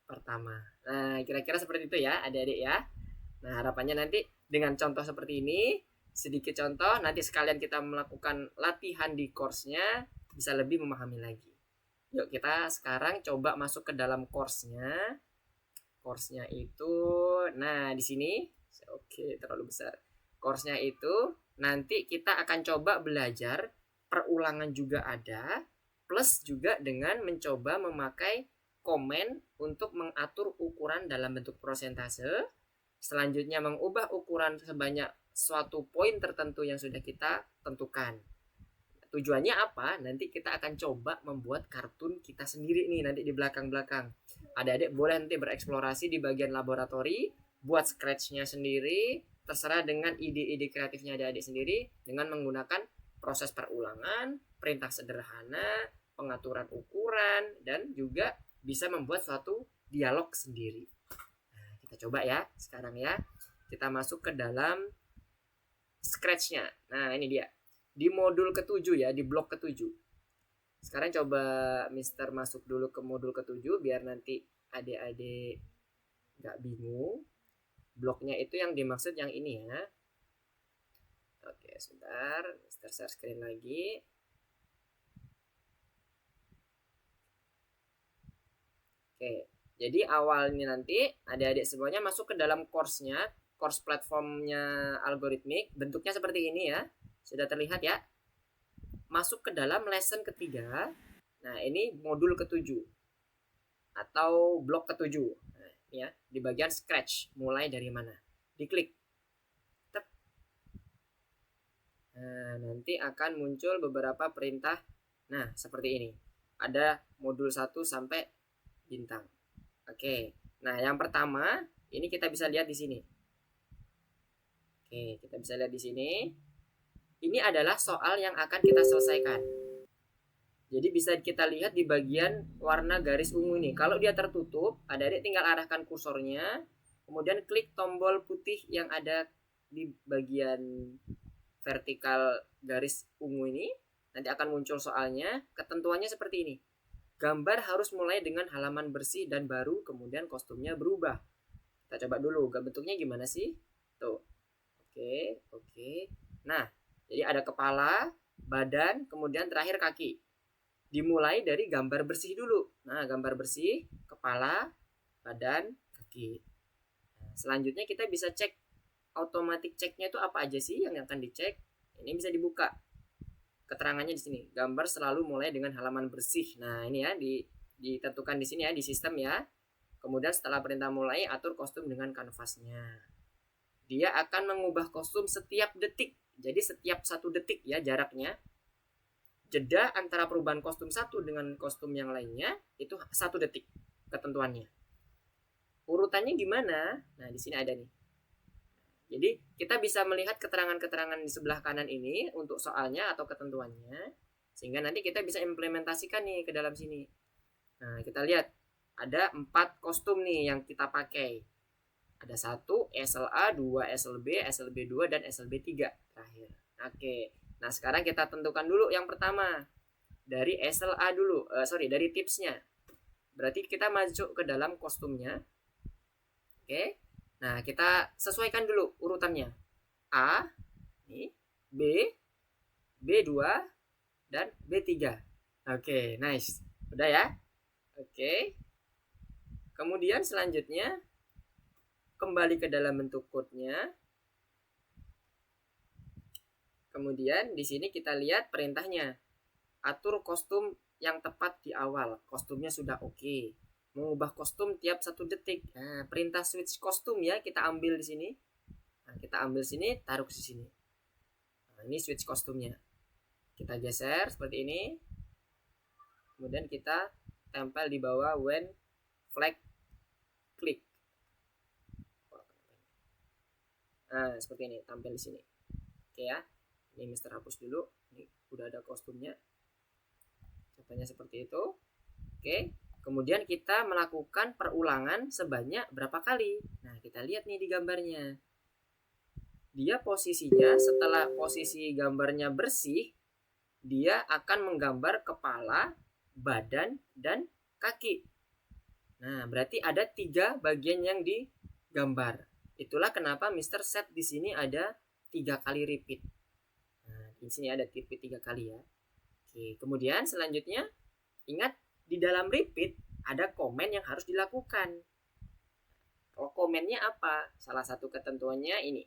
Speaker 1: pertama. Nah, kira-kira seperti itu ya, adik-adik ya. Nah, harapannya nanti dengan contoh seperti ini, sedikit contoh, nanti sekalian kita melakukan latihan di course-nya bisa lebih memahami lagi. Yuk kita sekarang coba masuk ke dalam course-nya. Course-nya itu, nah di sini, oke terlalu besar. Course-nya itu nanti kita akan coba belajar perulangan juga ada, plus juga dengan mencoba memakai komen untuk mengatur ukuran dalam bentuk prosentase. Selanjutnya mengubah ukuran sebanyak suatu poin tertentu yang sudah kita tentukan. Tujuannya apa? Nanti kita akan coba membuat kartun kita sendiri nih nanti di belakang-belakang. Adik-adik boleh nanti bereksplorasi di bagian laboratori, buat scratch-nya sendiri, terserah dengan ide-ide kreatifnya adik-adik sendiri dengan menggunakan proses perulangan, perintah sederhana, pengaturan ukuran, dan juga bisa membuat suatu dialog sendiri. Nah, kita coba ya sekarang ya. Kita masuk ke dalam scratch-nya. Nah, ini dia. Di modul ke-7 ya, di blok ke-7. Sekarang coba Mister masuk dulu ke modul ke-7 biar nanti adik-adik gak bingung. Bloknya itu yang dimaksud yang ini ya. Oke, sebentar, Mister share screen lagi. Oke, jadi awalnya nanti adik-adik semuanya masuk ke dalam course-nya, course platformnya algoritmik, bentuknya seperti ini ya. Sudah terlihat ya? Masuk ke dalam lesson ketiga. Nah, ini modul ke-7 atau blok ke-7. Nah, ya, di bagian scratch, mulai dari mana? Diklik. Tep. Nah, nanti akan muncul beberapa perintah. Nah, seperti ini. Ada modul 1 sampai bintang. Oke. Nah, yang pertama ini kita bisa lihat di sini. Oke, kita bisa lihat di sini. Ini adalah soal yang akan kita selesaikan. Jadi bisa kita lihat di bagian warna garis ungu ini. Kalau dia tertutup, adik-adik tinggal arahkan kursornya, kemudian klik tombol putih yang ada di bagian vertikal garis ungu ini. Nanti akan muncul soalnya. Ketentuannya seperti ini. Gambar harus mulai dengan halaman bersih dan baru, kemudian kostumnya berubah. Kita coba dulu, bentuknya gimana sih? Tuh. Oke. Nah, jadi ada kepala, badan, kemudian terakhir kaki. Dimulai dari gambar bersih dulu. Nah, gambar bersih, kepala, badan, kaki. Nah, selanjutnya kita bisa cek automatic checknya itu apa aja sih yang akan dicek. Ini bisa dibuka. Keterangannya di sini. Gambar selalu mulai dengan halaman bersih. Nah, ini ya ditentukan di sini ya di sistem ya. Kemudian setelah perintah mulai, atur kostum dengan kanvasnya. Dia akan mengubah kostum setiap detik. Jadi setiap 1 detik ya jaraknya. Jeda antara perubahan kostum satu dengan kostum yang lainnya itu 1 detik ketentuannya. Urutannya gimana? Nah, di sini ada nih. Jadi kita bisa melihat keterangan-keterangan di sebelah kanan ini untuk soalnya atau ketentuannya, sehingga nanti kita bisa implementasikan nih ke dalam sini. Nah, kita lihat ada 4 kostum nih yang kita pakai. Ada 1 SLA, 2 SLB, SLB2 dan SLB3 terakhir. Oke. Nah, sekarang kita tentukan dulu yang pertama. Dari SLA dulu, dari tipsnya. Berarti kita masuk ke dalam kostumnya. Oke. Nah, kita sesuaikan dulu urutannya. A, ini, B, B2, dan B3. Oke, nice. Udah ya? Oke. Kemudian selanjutnya, kembali ke dalam bentuk code-nya. Kemudian di sini kita lihat perintahnya. Atur kostum yang tepat di awal. Kostumnya sudah oke. Mengubah kostum tiap 1 detik. Nah, perintah switch kostum ya kita ambil di sini. Nah, kita ambil sini, taruh di sini. Nah, ini switch kostumnya. Kita geser seperti ini. Kemudian kita tempel di bawah when flag click. Nah, seperti ini tampil di sini. Oke ya. Ini Mister hapus dulu. Ini udah ada kostumnya. Contohnya seperti itu. Oke. Kemudian kita melakukan perulangan sebanyak berapa kali. Nah, kita lihat nih di gambarnya. Dia posisinya setelah posisi gambarnya bersih, dia akan menggambar kepala, badan, dan kaki. Nah, berarti ada 3 bagian yang digambar. Itulah kenapa Mister set di sini ada 3 kali repeat. Nah, di sini ada repeat 3 kali ya. Oke, kemudian selanjutnya ingat di dalam repeat ada komen yang harus dilakukan. Kalau komennya apa? Salah satu ketentuannya ini.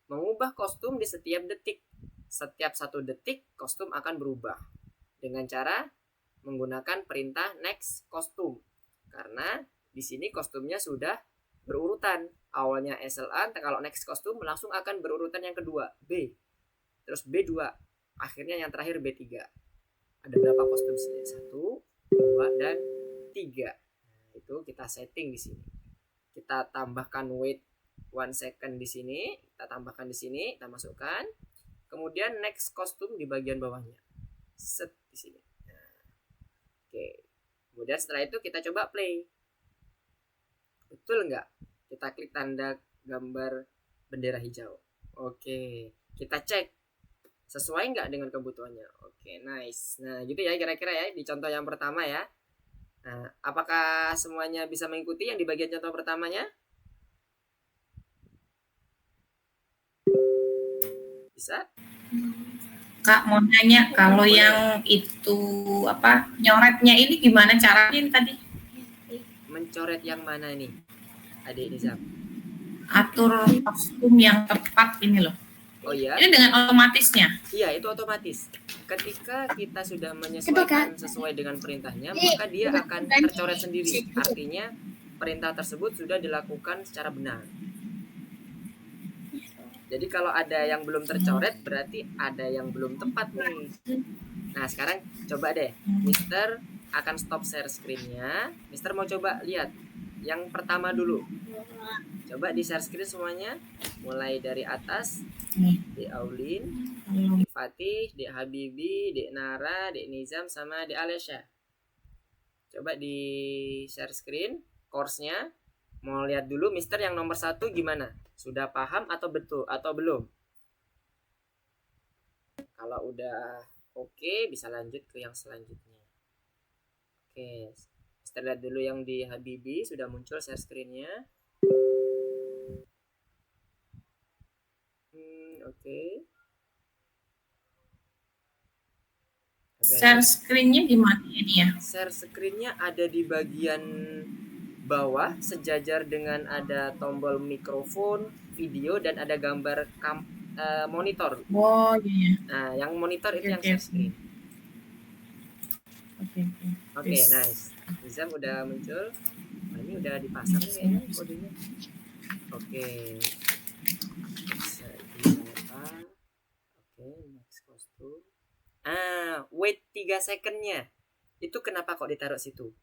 Speaker 1: Mengubah kostum di setiap detik. Setiap 1 detik kostum akan berubah. Dengan cara menggunakan perintah next kostum. Karena di sini kostumnya sudah berurutan. Awalnya SLA, kalau next kostum langsung akan berurutan yang kedua, B. Terus B2. Akhirnya yang terakhir B3. Ada berapa kostum sini? 1, 2, dan 3. Nah, itu kita setting di sini. Kita tambahkan wait 1 second di sini, kita tambahkan di sini, kita masukkan. Kemudian next kostum di bagian bawahnya. Set di sini. Nah, oke. Kemudian setelah itu kita coba play. Betul nggak? Kita klik tanda gambar bendera hijau. Oke, kita cek sesuai nggak dengan kebutuhannya. Oke, nice. Nah, gitu ya kira-kira ya di contoh yang pertama ya. Nah, apakah semuanya bisa mengikuti yang di bagian contoh pertamanya? Bisa?
Speaker 3: Kak mau nanya kalau
Speaker 1: Boleh.
Speaker 3: yang itu apa nyoretnya ini gimana caranya tadi?
Speaker 1: Mencoret yang mana nih, Adik Nizam?
Speaker 3: Atur kostum yang tepat ini loh.
Speaker 1: Oh iya?
Speaker 3: Ini dengan otomatisnya.
Speaker 1: Iya, itu otomatis. Ketika kita sudah menyesuaikan sesuai dengan perintahnya, maka dia akan tercoret sendiri. Artinya, perintah tersebut sudah dilakukan secara benar. Jadi kalau ada yang belum tercoret, berarti ada yang belum tepat nih. Nah, sekarang coba deh. Mister akan stop share screen-nya. Mister mau coba lihat yang pertama dulu. Coba di share screen semuanya. Mulai dari atas. Dek Aulin, Dek Fatih, Dek Habibi, Dek Nara, Dek Nizam, sama Dek Alesya. Coba di share screen course-nya. Mau lihat dulu Mister yang nomor 1 gimana? Sudah paham atau betul atau belum? Kalau udah oke, bisa lanjut ke yang selanjutnya. Oke, Mister lihat dulu yang di Habibi sudah muncul share screen-nya. Oke.
Speaker 3: Share screen-nya di mana ini ya?
Speaker 1: Share screen-nya ada di bagian bawah sejajar dengan ada tombol mikrofon, video, dan ada gambar monitor.
Speaker 3: Oh iya.
Speaker 1: Nah, yang monitor itu yang
Speaker 3: Oke.
Speaker 1: share screen. Oke,
Speaker 3: Yes.
Speaker 1: nice. Nizam udah muncul. Nah, ini udah dipasang nih kayaknya kodenya. Oke. Bisa apa? Oke, next kostum. Wait 3 second-nya. Itu kenapa kok ditaruh situ?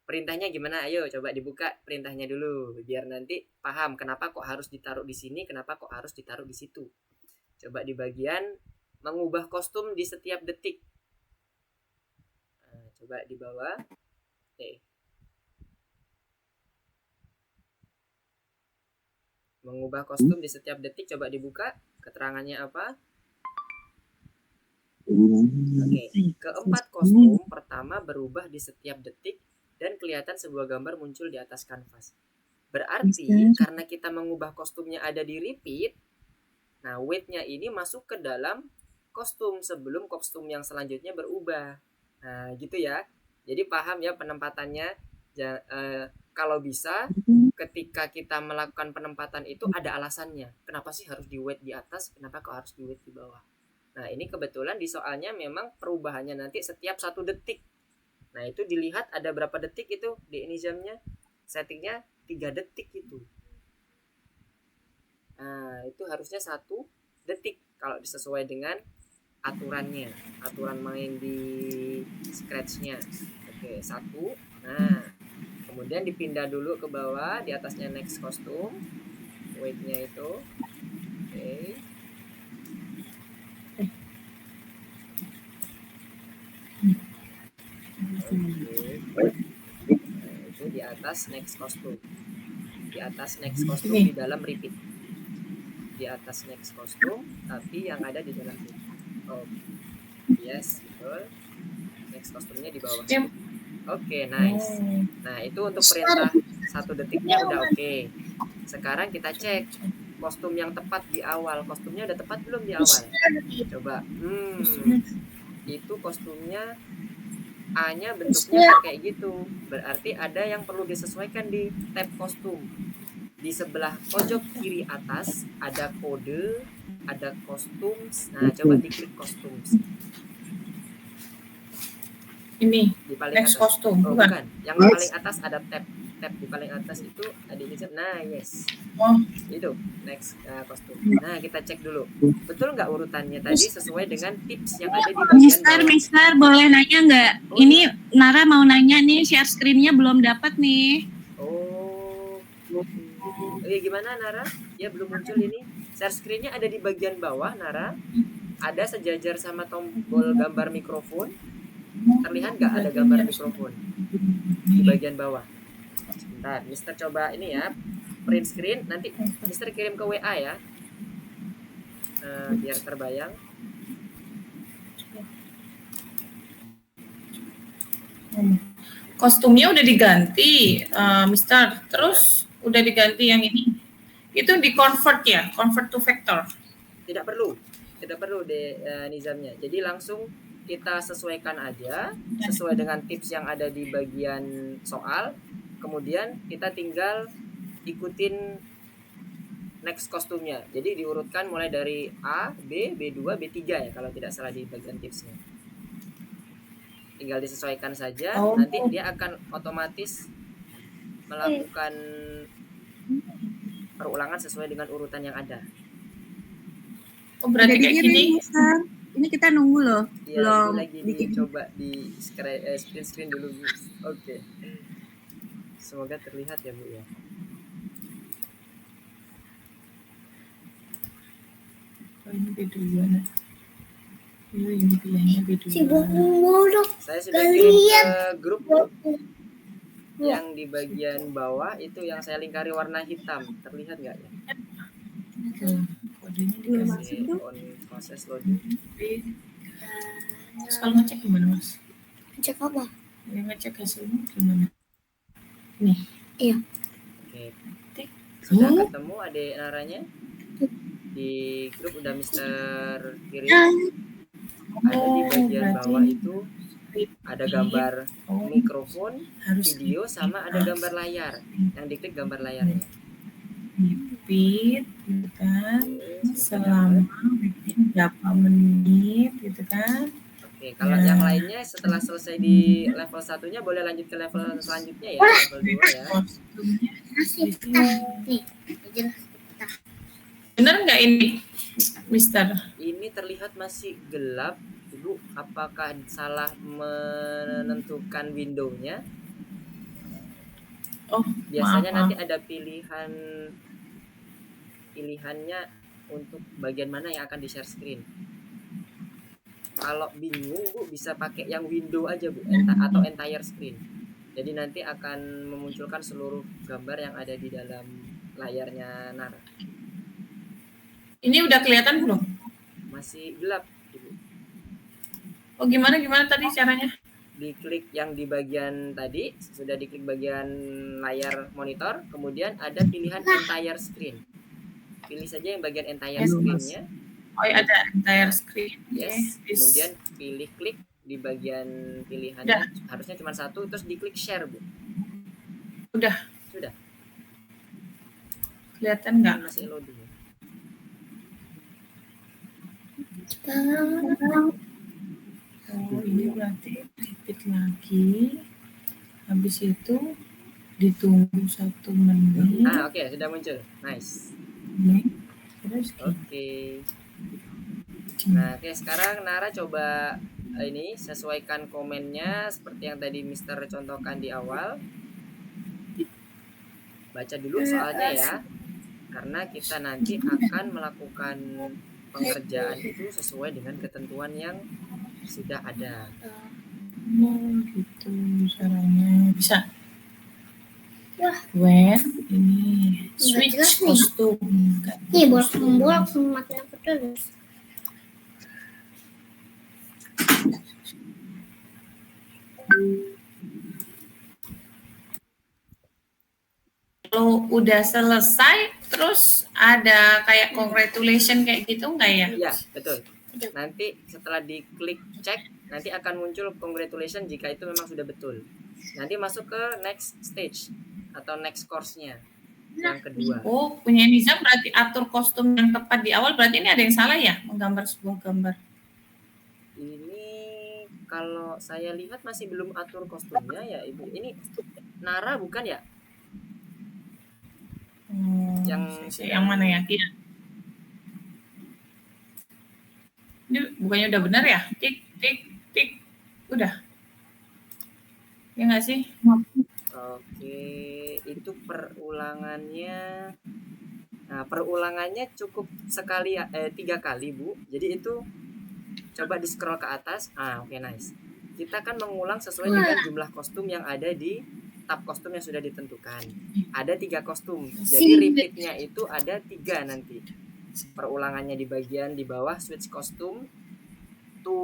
Speaker 1: Perintahnya gimana? Ayo coba dibuka perintahnya dulu biar nanti paham kenapa kok harus ditaruh di sini, kenapa kok harus ditaruh di situ. Coba di bagian mengubah kostum di setiap detik. Nah, coba di bawah. Mengubah kostum di setiap detik, coba dibuka keterangannya apa? Oke, keempat kostum pertama berubah di setiap detik dan kelihatan sebuah gambar muncul di atas kanvas. Berarti karena kita mengubah kostumnya ada di repeat, nah wait-nya ini masuk ke dalam kostum sebelum kostum yang selanjutnya berubah. Nah gitu ya. Jadi paham ya penempatannya. Kalau bisa ketika kita melakukan penempatan itu ada alasannya. Kenapa sih harus di wait di atas? Kenapa kok harus di wait di bawah? Nah ini kebetulan di soalnya memang perubahannya nanti setiap 1 detik. Nah itu dilihat ada berapa detik itu di Nizamnya. Settingnya 3 detik itu. Nah itu harusnya 1 detik kalau sesuai dengan aturannya. Aturan main di Scratch-nya. Oke, 1. Nah kemudian dipindah dulu ke bawah. Di atasnya next kostum. Weight-nya itu. Oke. Itu di atas next kostum. Di atas next kostum di dalam repeat. Di atas next kostum tapi yang ada di dalam repeat. Oh, yes, betul. Next kostumnya di bawah. Oke, nice. Nah itu untuk perintah 1 detiknya udah oke. Sekarang kita cek kostum yang tepat di awal. Kostumnya udah tepat belum di awal? Coba. Itu kostumnya A-nya bentuknya kayak gitu. Berarti ada yang perlu disesuaikan di tab kostum. Di sebelah pojok kiri atas ada kode, ada kostum. Nah, coba diklik kostum.
Speaker 3: Ini
Speaker 1: di paling
Speaker 3: next
Speaker 1: atas.
Speaker 3: kostum.
Speaker 1: Oh, bukan. Yang di paling atas ada tab. Tab di paling atas itu ada ini. Nah, yes. Itu next kostum. Nah, kita cek dulu. Betul nggak urutannya tadi sesuai dengan tips yang ada di bagian bawah?
Speaker 2: Mister, boleh nanya nggak?
Speaker 1: Oh,
Speaker 2: Ini Nara mau nanya nih, share screen-nya belum dapat nih.
Speaker 1: Oh, gimana Nara? Ya belum muncul ini. Share screen-nya ada di bagian bawah, Nara. Ada sejajar sama tombol gambar mikrofon. Terlihat nggak ada gambar mikrofon di bagian bawah? Sebentar, Mister coba ini ya, print screen. Nanti Mister kirim ke WA ya, biar terbayang.
Speaker 3: Kostumnya udah diganti, Mister. Terus udah diganti yang ini. Itu di convert ya, convert to vector.
Speaker 1: Tidak perlu deh nizamnya. Jadi langsung kita sesuaikan aja sesuai dengan tips yang ada di bagian soal. Kemudian kita tinggal ikutin next kostumnya. Jadi diurutkan mulai dari A, B, B2, B3 ya kalau tidak salah di bagian tipsnya. Tinggal disesuaikan saja, nanti dia akan otomatis melakukan perulangan sesuai dengan urutan yang ada.
Speaker 3: Oh, berarti
Speaker 2: Udah
Speaker 3: kayak
Speaker 2: dikirim,
Speaker 3: gini.
Speaker 2: Mister. Ini kita nunggu loh.
Speaker 1: Iya,
Speaker 2: Belum
Speaker 1: ini lagi
Speaker 2: dikirim.
Speaker 1: dicoba di screen dulu, Bu. Oke. Semoga terlihat ya, Bu ya.
Speaker 3: Oh, ini B2 nah. Ini pilihannya B2.
Speaker 1: Saya sudah kirim ke grup yang di bagian bawah itu yang saya lingkari warna hitam. Terlihat nggak ya?
Speaker 3: Kodenya
Speaker 2: Belum
Speaker 3: dikasih.
Speaker 2: masuk.
Speaker 1: On proses loading.
Speaker 3: Terus kalau ngecek gimana, Mas?
Speaker 4: Cek apa?
Speaker 3: Ya, ngecek hasilnya gimana? Nih.
Speaker 4: Iya.
Speaker 1: Oke. Sudah
Speaker 3: Oh.
Speaker 1: ketemu adik naranya? Di grup udah Mister kirim. Ada di bagian bawah itu ada gambar mikrofon, video, sama ada gambar layar. Yang diklik gambar layarnya.
Speaker 3: Repeat gitu kan, selama berapa menit gitu kan.
Speaker 1: Oke, kalau yang lainnya setelah selesai di level 1-nya boleh lanjut ke level selanjutnya ya, level 2 ya.
Speaker 3: Kostumnya
Speaker 4: Masih betah. Nih, jelas betah.
Speaker 3: bener nggak ini, Mister?
Speaker 1: Ini terlihat masih gelap. Ibu, apakah salah menentukan window-nya?
Speaker 3: Oh,
Speaker 1: Biasanya
Speaker 3: maaf.
Speaker 1: nanti ada pilihannya untuk bagian mana yang akan di share screen. Kalau bingung, Bu, bisa pakai yang window aja, Bu, atau entire screen. Jadi nanti akan memunculkan seluruh gambar yang ada di dalam layarnya Nara.
Speaker 3: Ini udah kelihatan belum?
Speaker 1: Masih gelap, Ibu.
Speaker 3: Oh, gimana tadi caranya?
Speaker 1: Diklik yang di bagian tadi, sudah diklik bagian layar monitor, kemudian ada pilihan entire screen. Pilih saja yang bagian entire screen-nya.
Speaker 3: Oh, ya, ada entire screen.
Speaker 1: Yes.
Speaker 3: Okay.
Speaker 1: Kemudian pilih klik di bagian pilihannya, harusnya cuma satu, terus diklik share, Bu.
Speaker 3: Udah.
Speaker 1: Sudah.
Speaker 3: Kelihatan nggak?
Speaker 1: Masih loading.
Speaker 3: Oh, ini berarti repeat lagi. Habis itu ditunggu 1 menit.
Speaker 1: Oke, sudah muncul. Nice.
Speaker 3: Terus
Speaker 1: Oke. Nah, oke, sekarang Nara coba ini sesuaikan komennya seperti yang tadi Mister contohkan di awal. Baca dulu soalnya ya. Karena kita nanti akan melakukan pengerjaan itu sesuai dengan ketentuan yang sudah ada.
Speaker 3: Oh, gitu caranya. Bisa. When ini switch kostum.
Speaker 4: Nih, bolak-balik mati aku terus.
Speaker 3: Kalau udah selesai, terus ada kayak congratulation kayak gitu nggak ya?
Speaker 1: Iya, betul. Nanti setelah diklik cek, nanti akan muncul congratulation jika itu memang sudah betul. Nanti masuk ke next stage atau next course-nya yang kedua.
Speaker 3: Oh, punya Nizam berarti atur kostum yang tepat di awal, berarti ini ada yang salah ya menggambar sebuah gambar?
Speaker 1: Ini kalau saya lihat masih belum atur kostumnya ya, Ibu. Ini Nara bukan ya?
Speaker 3: Yang mana ya? Iya. Ini bukannya udah benar ya? Tik. Udah. Ya nggak sih?
Speaker 1: Oke, itu perulangannya. Nah, perulangannya cukup 3 kali, Bu. Jadi itu coba di scroll ke atas. Oke, nice. Kita kan mengulang sesuai dengan jumlah kostum yang ada di tab kostum yang sudah ditentukan. Ada 3 kostum. Jadi repeatnya itu ada 3 nanti. Perulangannya di bagian di bawah switch kostum to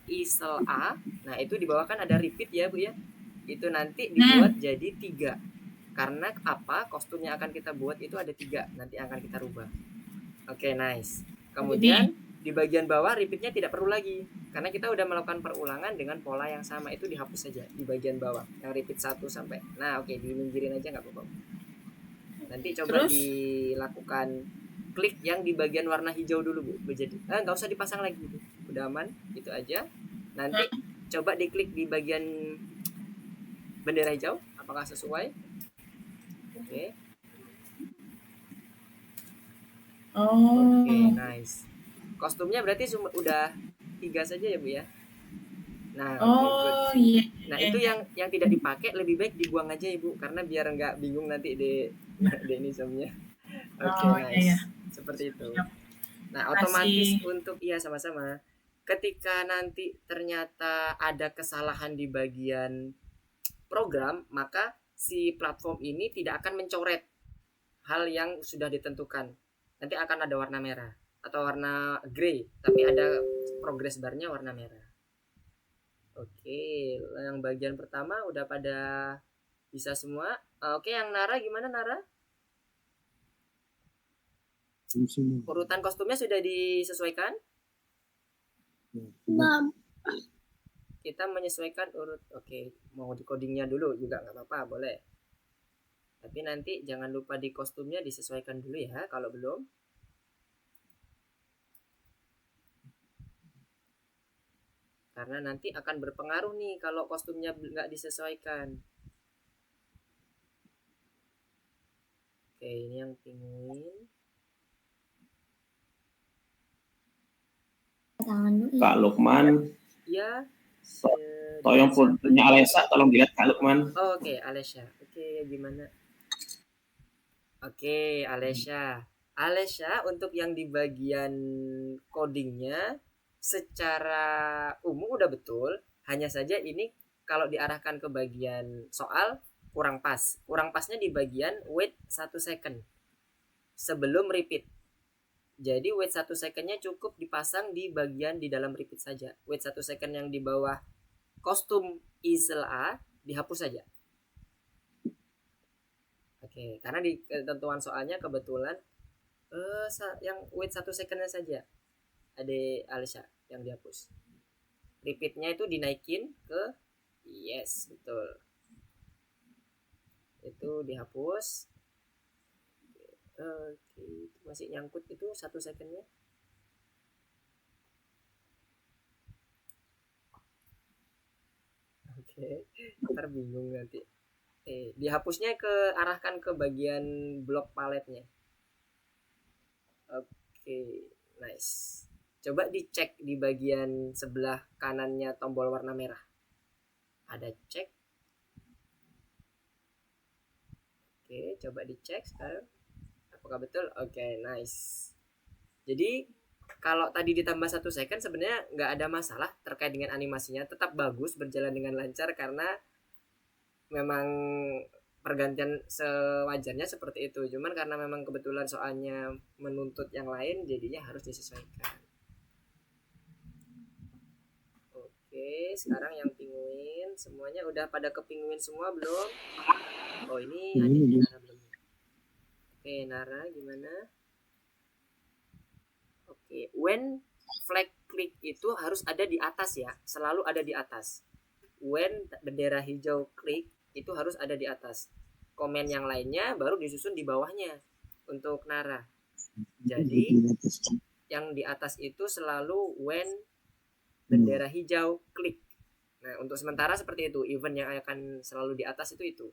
Speaker 1: easel A. Nah, itu di bawah kan ada repeat ya, Bu ya. Itu nanti dibuat jadi 3. Karena apa? Kostum yang akan kita buat itu ada 3. Nanti akan kita rubah. Oke, nice. Kemudian di bagian bawah repeatnya tidak perlu lagi karena kita udah melakukan perulangan dengan pola yang sama, itu dihapus saja di bagian bawah yang repeat 1 sampai. Nah, oke, diminggirin aja nggak apa-apa. Nanti coba
Speaker 3: Terus?
Speaker 1: dilakukan klik yang di bagian warna hijau dulu, Bu. Jadi nggak usah dipasang lagi gitu. Udah aman, itu aja. Nanti coba diklik di bagian bendera hijau, apakah sesuai? Oke. Oke, nice. Kostumnya berarti udah 3 saja ya, Bu ya. Nah,
Speaker 3: iya.
Speaker 1: Nah, itu yang tidak dipakai lebih baik dibuang aja, Ibu, karena biar nggak bingung nanti di Denisomnya. Oke, nice.
Speaker 3: Iya.
Speaker 1: Seperti itu. Nah, otomatis untuk sama-sama. Ketika nanti ternyata ada kesalahan di bagian program, maka si platform ini tidak akan mencoret hal yang sudah ditentukan. Nanti akan ada warna merah atau warna grey, tapi ada progress barnya warna merah. Oke, yang bagian pertama udah pada bisa semua. Oke, yang Nara gimana, Nara? Urutan kostumnya sudah disesuaikan?
Speaker 4: Belum.
Speaker 1: Kita menyesuaikan urut. Oke, mau di codingnya dulu juga nggak apa-apa, boleh. Tapi nanti jangan lupa di kostumnya disesuaikan dulu ya kalau belum. Karena nanti akan berpengaruh nih kalau kostumnya nggak disesuaikan. Oke, ini yang penguin.
Speaker 5: Kak Lukman.
Speaker 1: Ya.
Speaker 5: Yang punya Alesha, tolong dilihat Kak Lukman.
Speaker 1: Oke, Alesha. Oke, gimana? Oke, Alesha. Alesha, untuk yang di bagian codingnya secara umum udah betul. Hanya saja ini kalau diarahkan ke bagian soal kurang pas. Kurang pasnya di bagian wait 1 second sebelum repeat. Jadi wait 1 secondnya cukup dipasang di bagian di dalam repeat saja. Wait 1 second yang di bawah kostum easel A dihapus saja. Oke, karena di ketentuan soalnya kebetulan yang wait 1 secondnya saja ada Alesha yang dihapus. Repeatnya itu dinaikin ke yes, betul. Itu dihapus. Oke, itu masih nyangkut itu 1 secondnya. Oke, ntar bingung nanti. Dihapusnya arahkan ke bagian blok paletnya. Oke, nice. Coba dicek di bagian sebelah kanannya tombol warna merah. Ada cek. Oke, coba dicek sekarang. Apakah betul? Oke, nice. Jadi kalau tadi ditambah 1 second sebenarnya nggak ada masalah terkait dengan animasinya, tetap bagus, berjalan dengan lancar karena memang pergantian sewajarnya seperti itu. Cuman karena memang kebetulan soalnya menuntut yang lain, jadinya harus disesuaikan. Oke, sekarang yang penguin semuanya udah pada kepinguin semua belum? Oh, ini Nara belum. Oke, Nara gimana? Oke, when flag click itu harus ada di atas ya, selalu ada di atas. When bendera hijau klik itu harus ada di atas. Komen yang lainnya baru disusun di bawahnya untuk Nara. Jadi yang di atas itu selalu when bendera hijau klik. Nah, untuk sementara seperti itu. Event yang akan selalu di atas itu.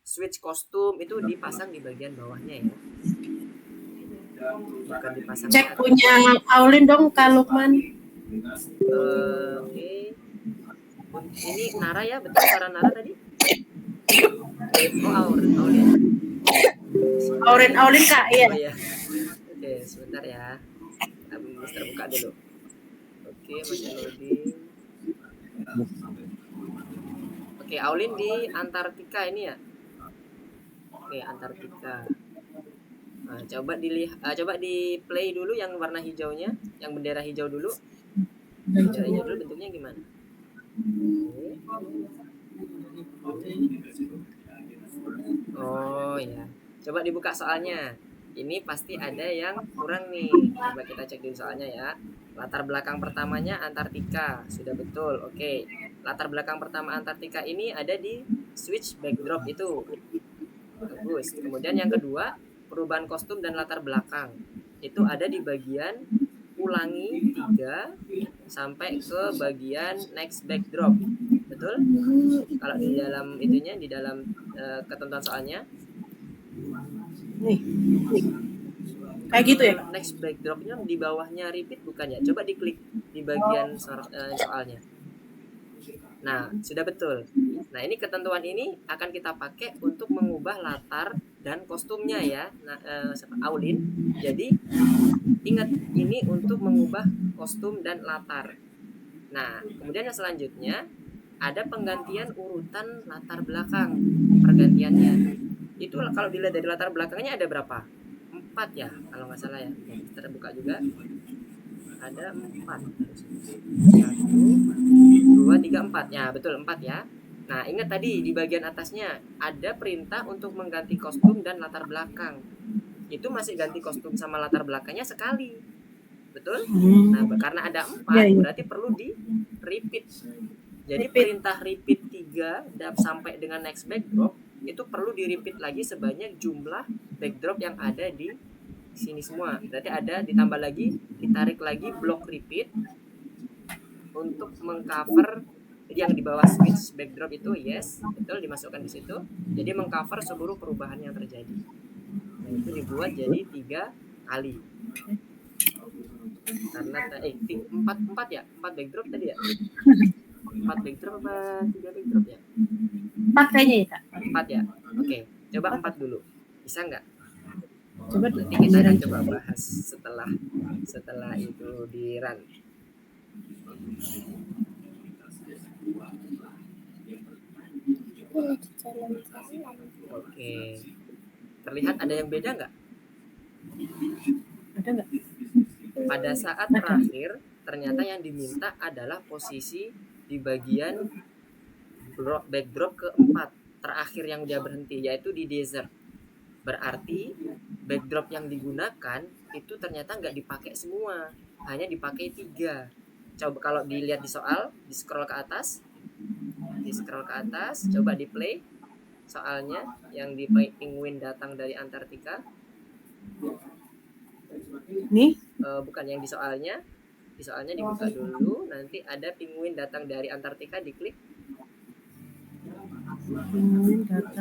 Speaker 1: Switch kostum itu dipasang di bagian bawahnya ya. Bukan dipasang.
Speaker 6: Cek punya Aulin dong Kak Lukman.
Speaker 1: Oke. Ini Nara ya, betul suara Nara tadi? Oh, Aulin Kak, iya. Oh, iya. Oke, sebentar ya. Mister buka dulu. Oke, masih loading. Oke, Aulin di Antartika ini ya. Oke, Antartika. Nah, coba di play dulu yang warna hijaunya, yang bendera hijau dulu. Bendera hijau dulu bentuknya gimana? Oh ya, coba dibuka soalnya. ini pasti ada yang kurang nih. Coba kita cek dulu soalnya ya. Latar belakang pertamanya Antartika, sudah betul. Oke. Latar belakang pertama Antartika ini ada di switch backdrop itu. Bagus. Kemudian yang kedua, perubahan kostum dan latar belakang. Itu ada di bagian ulangi 3 sampai ke bagian next backdrop. Betul? Kalau di dalam itunya, di dalam ketentuan soalnya.
Speaker 6: Nih. Kayak gitu ya?
Speaker 1: Next backdropnya di bawahnya repeat bukan ya? Coba diklik di bagian soalnya. Nah, sudah betul. Nah, ini ketentuan ini akan kita pakai untuk mengubah latar dan kostumnya ya. Nah, Aulin. Jadi, ingat ini untuk mengubah kostum dan latar. Nah, kemudian yang selanjutnya ada penggantian urutan latar belakang. Pergantiannya. Itu kalau dilihat dari latar belakangnya ada berapa? 4 ya, kalau nggak salah ya. Kita buka juga. Ada 4. 1, 2, 3, 4. Ya, betul 4 ya. Nah, ingat tadi di bagian atasnya ada perintah untuk mengganti kostum dan latar belakang. Itu masih ganti kostum sama latar belakangnya sekali. Betul? Nah, karena ada 4,
Speaker 6: Ya, ya.
Speaker 1: berarti perlu di repeat. Jadi perintah repeat 3 sampai dengan next backdrop itu perlu di repeat lagi sebanyak jumlah backdrop yang ada di sini semua. Berarti ada ditambah lagi, ditarik lagi blok repeat untuk mengcover. Jadi yang di bawah switch backdrop itu yes, betul dimasukkan di situ. Jadi mengcover seluruh perubahan yang terjadi. Nah, itu dibuat jadi 3 kali. Karena 4 ya? 4 backdrop tadi ya? 4 backdrop apa 3 backdrop ya?
Speaker 6: 4 kayaknya ya, Kak.
Speaker 1: 4 ya? Oke, coba 4 dulu. Bisa nggak?
Speaker 6: Coba
Speaker 1: Nanti kita akan coba bahas setelah itu di run. Oke. Terlihat ada yang beda nggak?
Speaker 6: Ada nggak?
Speaker 1: Pada saat terakhir, ternyata yang diminta adalah posisi di bagian backdrop keempat, terakhir yang dia berhenti, yaitu di desert. Berarti backdrop yang digunakan itu ternyata nggak dipakai semua, hanya dipakai 3. Coba kalau dilihat di soal, di scroll ke atas, coba di play soalnya yang di penguin datang dari Antartika.
Speaker 6: Nih,
Speaker 1: Bukan yang di soalnya dibuka dulu, nanti ada penguin datang dari Antartika, diklik.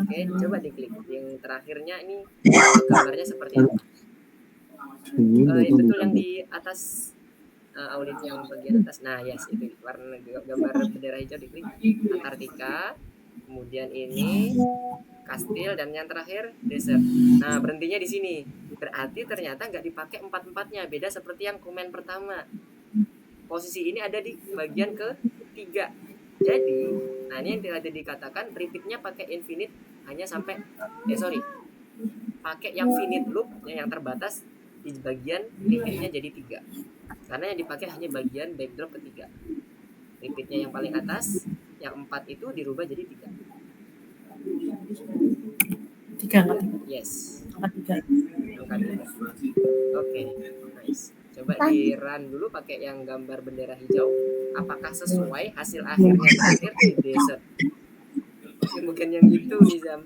Speaker 1: Oke, coba diklik yang terakhirnya ini gambarnya seperti apa? Betul yang di atas, Aulin yang bagian atas. Nah, yes, itu warna gambar bendera hijau, diklik Antartika. Kemudian ini kastil dan yang terakhir desert. Nah, berhentinya di sini. Berarti ternyata nggak dipakai 4-4-nya, beda seperti yang komen pertama. Posisi ini ada di bagian ke-3. Jadi, nah ini yang tadi dikatakan repeatnya pakai infinite hanya sampai pakai yang finite loop yang terbatas di bagian repeatnya jadi 3. Karena yang dipakai hanya bagian backdrop ke-3. Repeatnya yang paling atas, yang 4 itu dirubah jadi 3.
Speaker 6: 3.
Speaker 1: Yes.
Speaker 6: Angka 3.
Speaker 1: Angka 3. Oke, nice. Coba di run dulu pakai yang gambar bendera hijau. Apakah sesuai hasil akhirnya terakhir di desert? Bukan yang itu Nizam.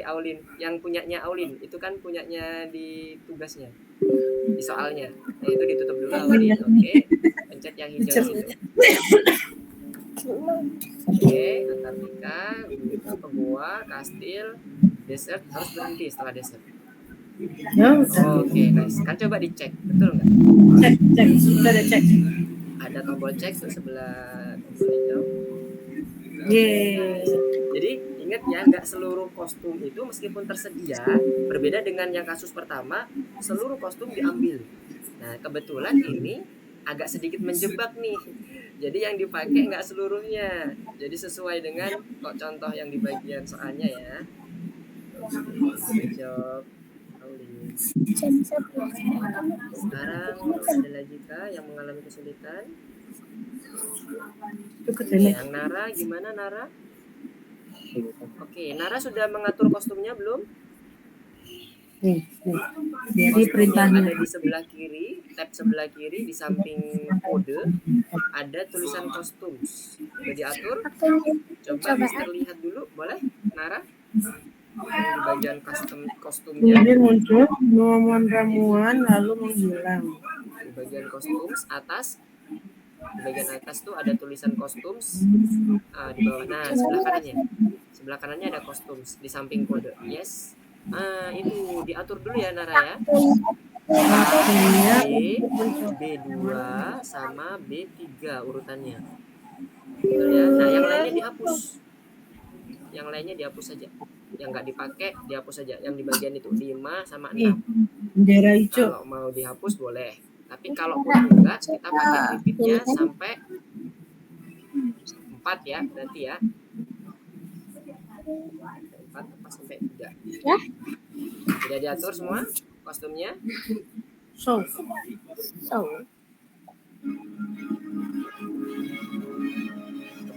Speaker 1: Aulin. Yang punyanya Aulin. Itu kan punyanya di tugasnya. Di soalnya. Nah, itu ditutup dulu Aulin. Oke. Pencet yang hijau di situ. Oke, Antartika, gua, kastil, desert, harus berhenti setelah desert.
Speaker 6: Ya, udah.
Speaker 1: Oke, nice. Kan coba dicek, betul nggak?
Speaker 6: Cek. Sudah ada cek.
Speaker 1: Ada tombol cek tuh sebelah tombol hijau.
Speaker 6: Yeay.
Speaker 1: Jadi ingat ya, nggak seluruh kostum itu meskipun tersedia, berbeda dengan yang kasus pertama, seluruh kostum diambil. Nah, kebetulan ini agak sedikit menjebak nih. Jadi yang dipakai nggak seluruhnya. Jadi sesuai dengan contoh yang di bagian soalnya ya. Good job. Sekarang ada lagi kah yang mengalami kesulitan? Yang Nara, gimana Nara? Oke, Nara sudah mengatur kostumnya belum?
Speaker 6: Nih. Jadi
Speaker 1: Kostum yang
Speaker 6: perintahnya.
Speaker 1: ada di sebelah kiri, tab sebelah kiri di samping kode ada tulisan costumes. Udah diatur? Coba Mister lihat dulu, boleh? Nara? Yang di bagian kostumnya,
Speaker 6: Kemudian muncul ramuan lalu menghilang.
Speaker 1: di bagian costumes atas, di bagian atas tuh ada tulisan costumes. Di bawah, nah sebelah kanannya ada costumes di samping kode. Yes. Itu diatur dulu ya Nara ya. A, B, B2 sama B3 urutannya. Betul ya. Nah, yang lainnya dihapus. Yang lainnya dihapus saja. Yang nggak dipakai dihapus saja. Yang di bagian itu 5 sama 6.
Speaker 6: Bendera hijau.
Speaker 1: Kalau mau dihapus boleh. Tapi kalau enggak, kita pakai repeatnya sampai 4 ya, berarti ya. 4 sampai 3.
Speaker 4: Ya.
Speaker 1: Sudah diatur semua kostumnya?
Speaker 6: So.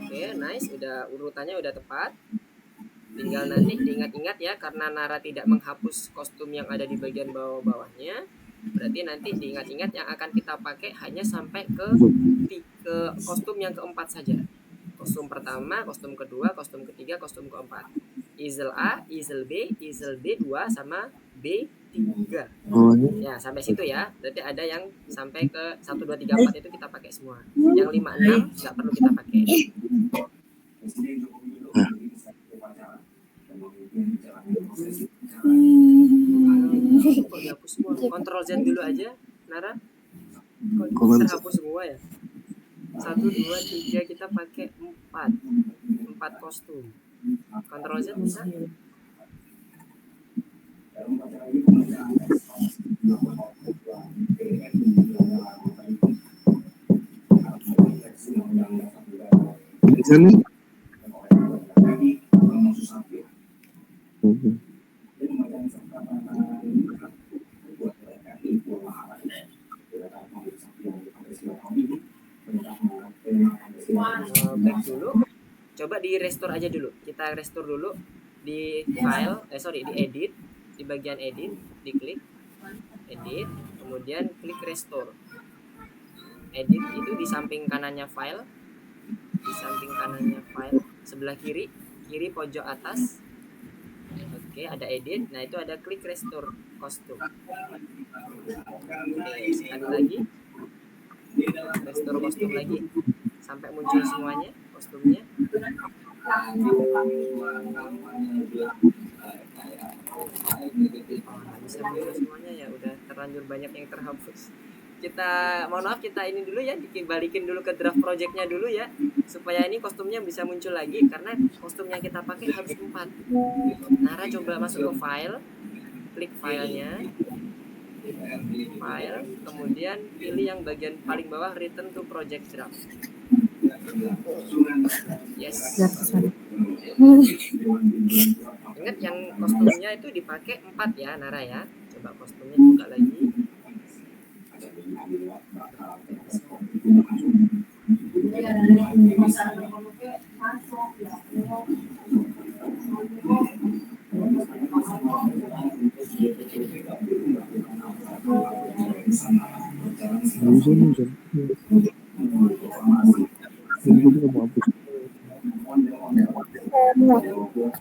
Speaker 1: Oke, nice. Urutannya udah tepat. Tinggal nanti diingat-ingat ya, karena Nara tidak menghapus kostum yang ada di bagian bawah-bawahnya. Berarti nanti diingat-ingat yang akan kita pakai hanya sampai ke kostum yang keempat saja. Kostum pertama, kostum kedua, kostum ketiga, kostum keempat. Easel A, easel B, easel B2 sama B3. Ya, sampai situ ya. Berarti ada yang sampai ke 1 2 3 4 itu kita pakai semua. Yang 5 6 enggak perlu kita pakai. Kok dihapus semua? Ctrl Z dulu aja, Nara. Kok terhapus semua ya? 1 2 3 kita pakai 4 kostum. Ctrl Z bisa?
Speaker 7: Bisa nih.
Speaker 1: Back dulu. Coba di restore aja dulu. Kita restore dulu di file, di edit, di bagian edit, diklik edit, kemudian klik restore. Edit itu di samping kanannya file, sebelah kiri pojok atas. Oke, ada edit. Nah, itu ada klik restore kostum. Oke, sekali lagi. Restore kostum lagi sampai muncul semuanya kostumnya. Bisa muncul semuanya ya, udah terlanjur banyak yang terhapus. Mohon maaf, kita ini dulu ya, balikin dulu ke draft projectnya dulu ya, supaya ini kostumnya bisa muncul lagi, karena kostum yang kita pakai harus 4. Nara coba masuk ke file, klik filenya, file, kemudian pilih yang bagian paling bawah, return to project draft. Yes. Ingat yang kostumnya itu dipakai 4 ya Nara ya. Coba kostumnya buka lagi.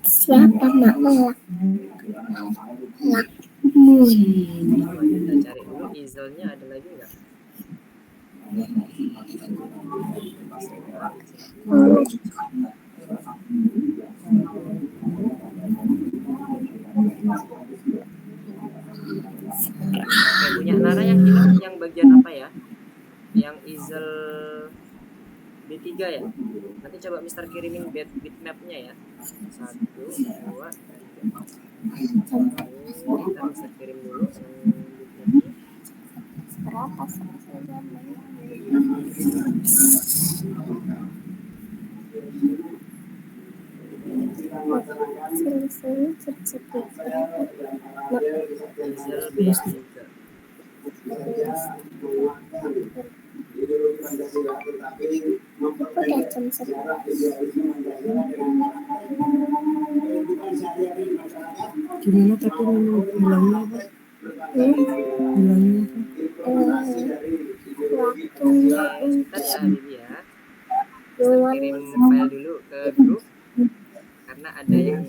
Speaker 4: Siapa mak melak?
Speaker 1: Kita cari dulu easelnya ada lagi nggak? Oke, punya Nara yang hilang yang bagian apa ya? Yang easel B3 ya? Nanti coba Mister kirimin bitmapnya ya. 1 2 3. Kita Mister kirim dulu bitmapnya.
Speaker 4: Berapa
Speaker 1: Easel B3.
Speaker 4: Udah jam 11.
Speaker 6: Gimana tapi bilangnya apa? Bilangnya apa?
Speaker 4: Waktunya
Speaker 1: Sebentar ya Habibie ya. Mister
Speaker 4: untuk
Speaker 1: kirim file dulu ke grup karena ada yang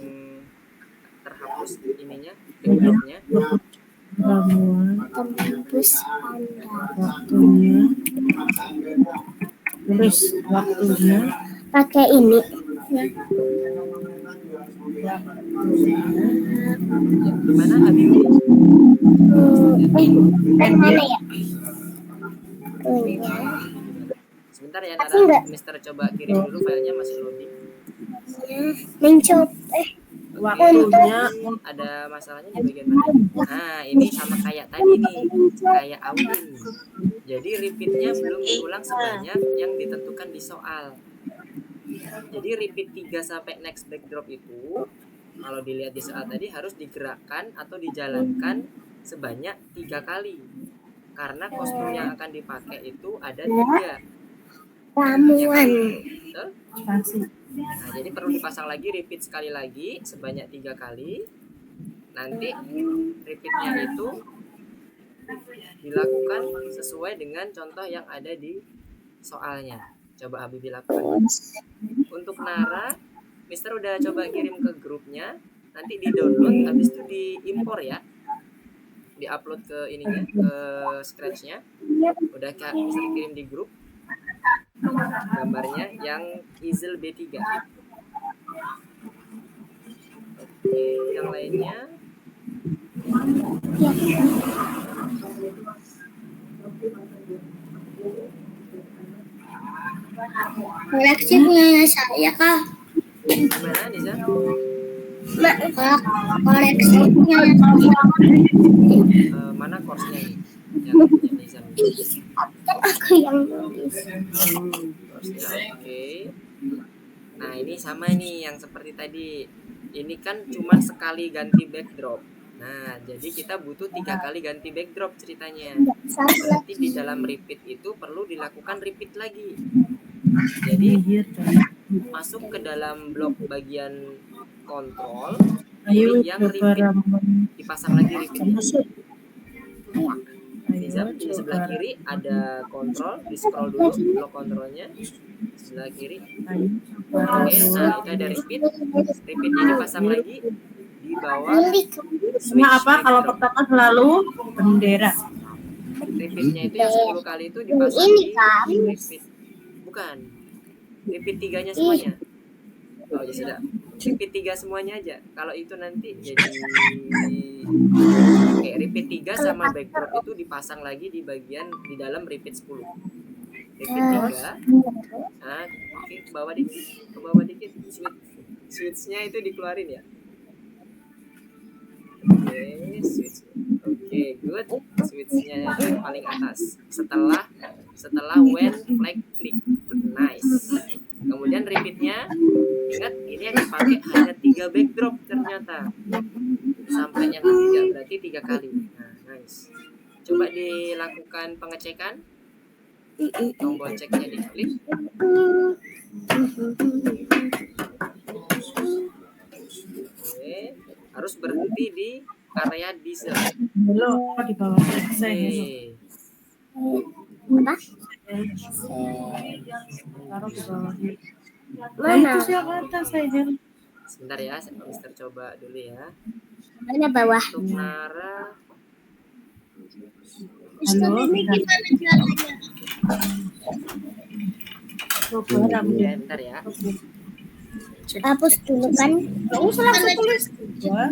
Speaker 1: terhapus ininya, backdropnya.
Speaker 6: Ramuan
Speaker 4: tembus pandang.
Speaker 6: waktunya. Terus waktunya.
Speaker 4: Pakai ini.
Speaker 1: Gimana Habibie?
Speaker 4: Mana ya? Punya.
Speaker 1: Sebentar ya
Speaker 4: Tapi
Speaker 1: Nara,
Speaker 4: enggak.
Speaker 1: Mister coba kirim dulu filenya, masih loading.
Speaker 4: Mencoba.
Speaker 6: Waktunya
Speaker 1: Ini ada masalahnya di bagian mana? Nah, ini sama kayak tadi nih, kayak Awin. Jadi repeatnya belum diulang sebanyak yang ditentukan di soal. Jadi repeat 3 sampai next backdrop itu kalau dilihat di soal tadi harus digerakkan atau dijalankan sebanyak 3 kali. Karena kostum yang akan dipakai itu ada 3.
Speaker 4: Ramuan.
Speaker 1: Betul?
Speaker 6: pasti.
Speaker 1: Nah, jadi perlu dipasang lagi repeat sekali lagi sebanyak 3 kali. Nanti repeatnya itu dilakukan sesuai dengan contoh yang ada di soalnya. Coba Habibie lakukan. Untuk Nara, Mister udah coba kirim ke grupnya. Nanti di download, habis itu diimpor ya. Diupload ke ininya, ke Scratch-nya. Udah Mister kirim di grup. Gambarnya yang easel B3. Oke, yang lainnya
Speaker 4: Koleksi punya saya kah?
Speaker 1: gimana Niza?
Speaker 4: Koleksinya
Speaker 1: Mana course-nya nih? Yang punya Niza.
Speaker 4: kan aku yang nulis.
Speaker 1: Course-nya oke. Nah, ini sama nih yang seperti tadi. Ini kan cuma sekali ganti backdrop. Nah, jadi kita butuh 3 kali ganti backdrop ceritanya. Berarti di dalam repeat itu perlu dilakukan repeat lagi. Jadi masuk ke dalam blok bagian kontrol,
Speaker 6: Ayo
Speaker 1: yang
Speaker 6: coba
Speaker 1: repeat,
Speaker 6: ramuan.
Speaker 1: dipasang lagi repeatnya. Niza,
Speaker 6: Ayo
Speaker 1: di sebelah
Speaker 6: coba.
Speaker 1: kiri ada kontrol, di scroll dulu blok kontrolnya. Sebelah kiri.
Speaker 6: Ayo coba
Speaker 1: Oke, nah
Speaker 6: ramuan.
Speaker 1: itu ada repeat. Repeatnya dipasang lagi di bawah switch
Speaker 6: Nah, apa kalau
Speaker 1: backdrop.
Speaker 6: pertama selalu bendera?
Speaker 1: Repeatnya itu yang 10 kali itu dipasang
Speaker 4: Ini
Speaker 1: di
Speaker 4: kan.
Speaker 1: repeat. Bukan. Repeat 3-nya semuanya. Oh ya sudah. Repeat 3 semuanya aja. Kalau itu nanti jadi oke, repeat 3 sama backdrop itu dipasang lagi di bagian di dalam repeat 10. Repeat 3. Nah, oke, ke bawah dikit. Switch-nya itu dikeluarin ya. Oke, switch. Oke, good. Switch-nya itu paling atas. Setelah when flag click. Nice. Kemudian repeatnya, ingat ini yang dipakai hanya 3 backdrop ternyata. Sampai yang ketiga, berarti 3 kali. Nah, nice. Coba dilakukan pengecekan. Tombol ceknya diklik. Oke, harus berhenti di area diesel.
Speaker 6: Belum di bawah saya.
Speaker 1: Oke.
Speaker 4: Apa?
Speaker 6: Taruh di bawah.
Speaker 4: Mana?
Speaker 6: Itu siapa atas saya?
Speaker 1: Sebentar ya, Mister coba dulu ya.
Speaker 4: Mana bawah?
Speaker 1: Untuk Nara,
Speaker 6: Halo.
Speaker 4: Ini gimana jalannya?
Speaker 6: Coba ramuan.
Speaker 1: ya bentar ya.
Speaker 4: Hapus dulu kan? Ini langsung tulis.
Speaker 6: Coba.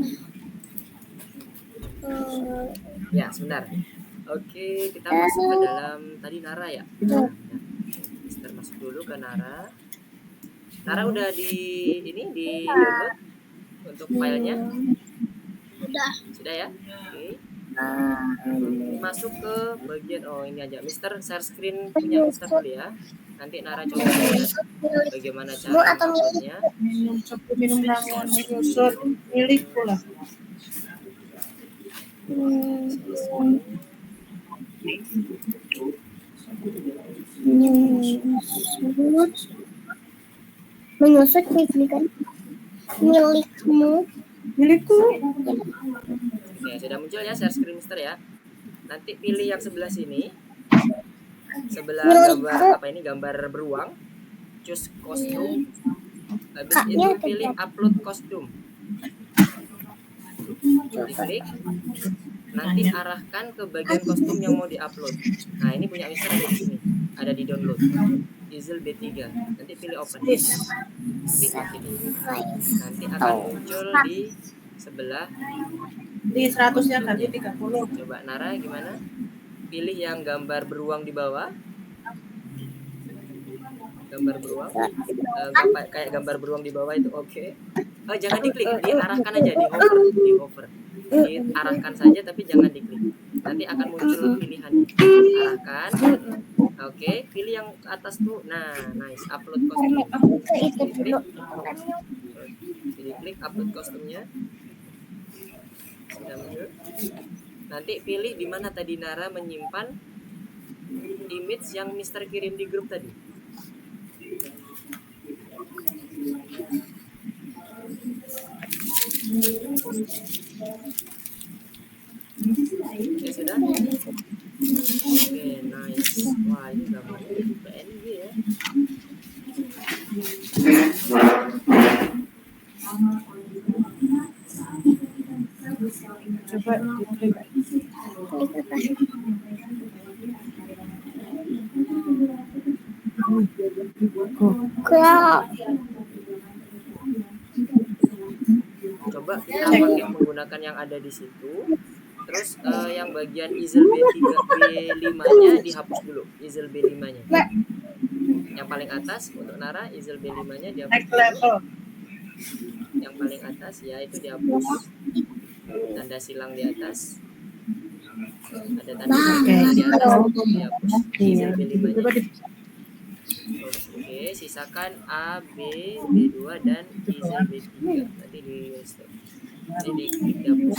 Speaker 1: Ya, sebentar. Oke, kita masuk ke dalam tadi Nara ya. Nah, Mister masuk dulu ke Nara. Nara udah di download untuk filenya? Sudah ya? Oke. Masuk ke bagian ini aja. Mister share screen punya Mister dulu ya. Nanti Nara coba lihat bagaimana cara uploadnya.
Speaker 6: Minum ramuan menyusut milikku lah.
Speaker 4: Menyusut kan milikmu.
Speaker 6: Milikku.
Speaker 1: Oke, sudah muncul ya share screen Mister ya. Nanti pilih yang sebelah sini. Sebelah gambar apa ini? Gambar beruang. Choose kostum. Habis itu pilih upload kostum. Diklik. Nanti arahkan ke bagian kostum yang mau diupload. Nah, ini punya Mister ada di sini. Ada di download. Easel B3. Nanti pilih open. Klik di sini. Nanti akan muncul di sebelah.
Speaker 6: Di 100-nya ganti 30.
Speaker 1: Coba Nara gimana? Pilih yang gambar beruang di bawah. Gambar beruang. Kayak gambar beruang di bawah itu oke. Oh, jangan diklik, diarahkan aja, di hover. Diarahkan saja tapi jangan diklik. Nanti akan muncul pilihannya. Arahkan. Oke, pilih yang ke atas tuh. Nah, nice. Upload kostum. Klik upload kostumnya. Sudah muncul. Nanti pilih di mana tadi Nara menyimpan image yang Mister kirim di grup tadi. Oke, sudah? Oke, nice. Wah, ini gambarnya PNG ya.
Speaker 6: Coba diklik.
Speaker 1: Coba kita pakai menggunakan yang ada di situ. Terus yang bagian easel B5-nya dihapus dulu. Easel B5-nya. Yang paling atas untuk Nara, easel B5-nya dihapus
Speaker 6: Next
Speaker 1: dulu.
Speaker 6: level.
Speaker 1: Yang paling atas ya itu dihapus. Tanda silang di atas. Ada tanda silang di atas dihapus. Easel B5-nya. Oke, sisakan A, B, B2 dan easel B3. Nanti di restore. Ini diklik dihapus.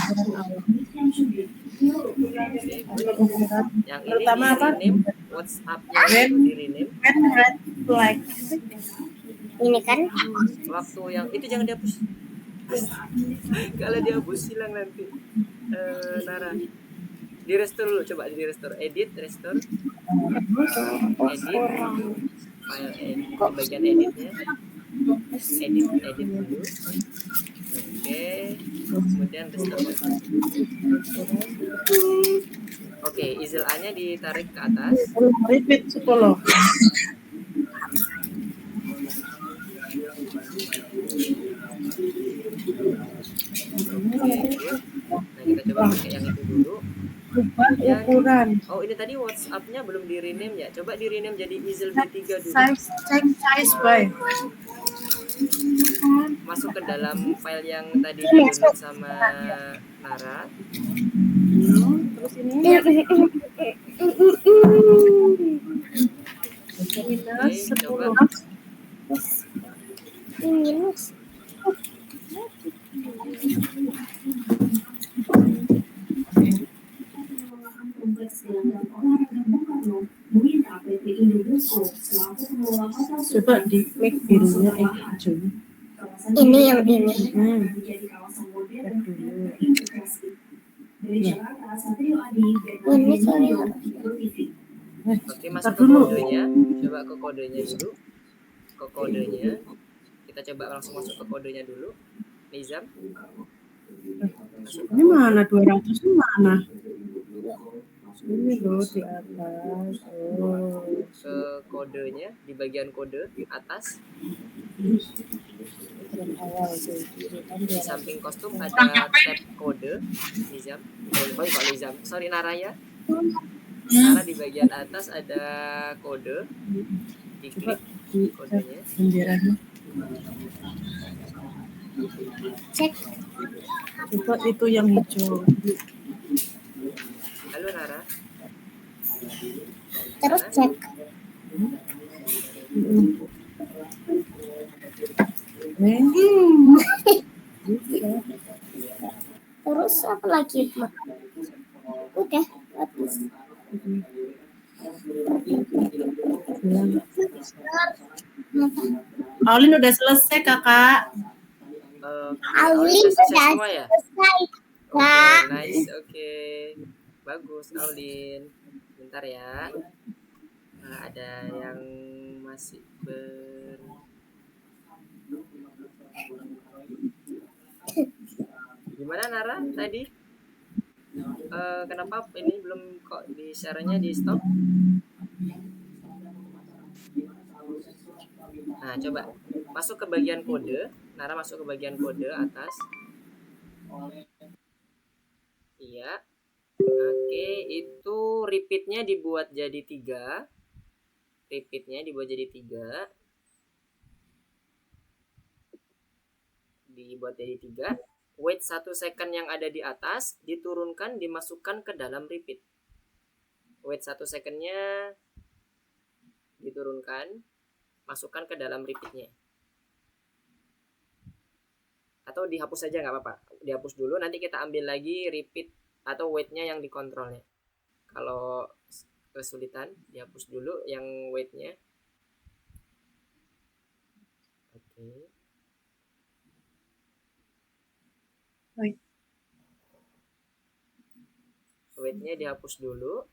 Speaker 1: Yang ini
Speaker 6: Pertama apa?
Speaker 1: di rename, WhatsApp-nya itu di rename.
Speaker 6: Red flag.
Speaker 4: Ini kan
Speaker 1: Waktu yang itu jangan dihapus. Kalau dihapus hilang nanti. Nara. Di restore dulu, coba di restore. Edit, restore. Edit. File edit, di bagian editnya. Edit dulu. Oke, kemudian restore. Oke, easel A-nya ditarik ke atas.
Speaker 6: Repeat 10.
Speaker 1: Oke, good. Nah, kita coba pakai yang itu dulu.
Speaker 6: Ubah ukuran.
Speaker 1: Oh, ini tadi WhatsApp-nya belum di rename ya. Coba di rename jadi easel B3 dulu.
Speaker 6: Check size by.
Speaker 1: Masuk ke dalam file yang tadi di-download sama Nara.
Speaker 6: Terus ini minus
Speaker 1: Oke, coba.
Speaker 6: 10.
Speaker 4: minus.
Speaker 6: Coba di make birunya hijau.
Speaker 4: Ini yang ini. Ini saya.
Speaker 1: Oke, masuk ke kodenya. Coba ke kodenya dulu. Ke kodenya. Kita coba langsung masuk ke kodenya dulu. Nizam.
Speaker 6: Ini mana 200 ini mana? Ini loh di atas. Oh.
Speaker 1: Ke kodenya di bagian kode atas. Di samping kostum ada tab kode. Nizam. Oh, kok Nizam? Sorry Nara ya. Nara di bagian atas ada kode. Diklik kodenya.
Speaker 6: Benderanya.
Speaker 4: Cek.
Speaker 6: Coba itu yang hijau.
Speaker 1: Halo Nara.
Speaker 4: Terus cek. Terus apa lagi? Udah habis.
Speaker 6: Aulin udah selesai kakak.
Speaker 4: Aulin
Speaker 1: udah selesai
Speaker 4: sudah
Speaker 1: semua ya?
Speaker 4: selesai.
Speaker 1: Oke,
Speaker 4: Kak.
Speaker 1: nice. Oke. Bagus, Aulin. Bentar ya. Ada yang masih Gimana Nara tadi? Kenapa ini belum kok di share-nya di stop? Nah, coba masuk ke bagian kode. Nara masuk ke bagian kode atas. Iya. Oke, itu repeat-nya dibuat jadi 3. Repeat-nya dibuat jadi 3. Dibuat jadi 3. Wait 1 second yang ada di atas diturunkan, dimasukkan ke dalam repeat. Wait 1 second-nya diturunkan, masukkan ke dalam repeat-nya. Atau dihapus saja nggak apa-apa. Dihapus dulu, nanti kita ambil lagi repeat atau wait-nya yang dikontrolnya. Kalau kesulitan, dihapus dulu yang wait-nya. Oke. Wait-nya dihapus dulu.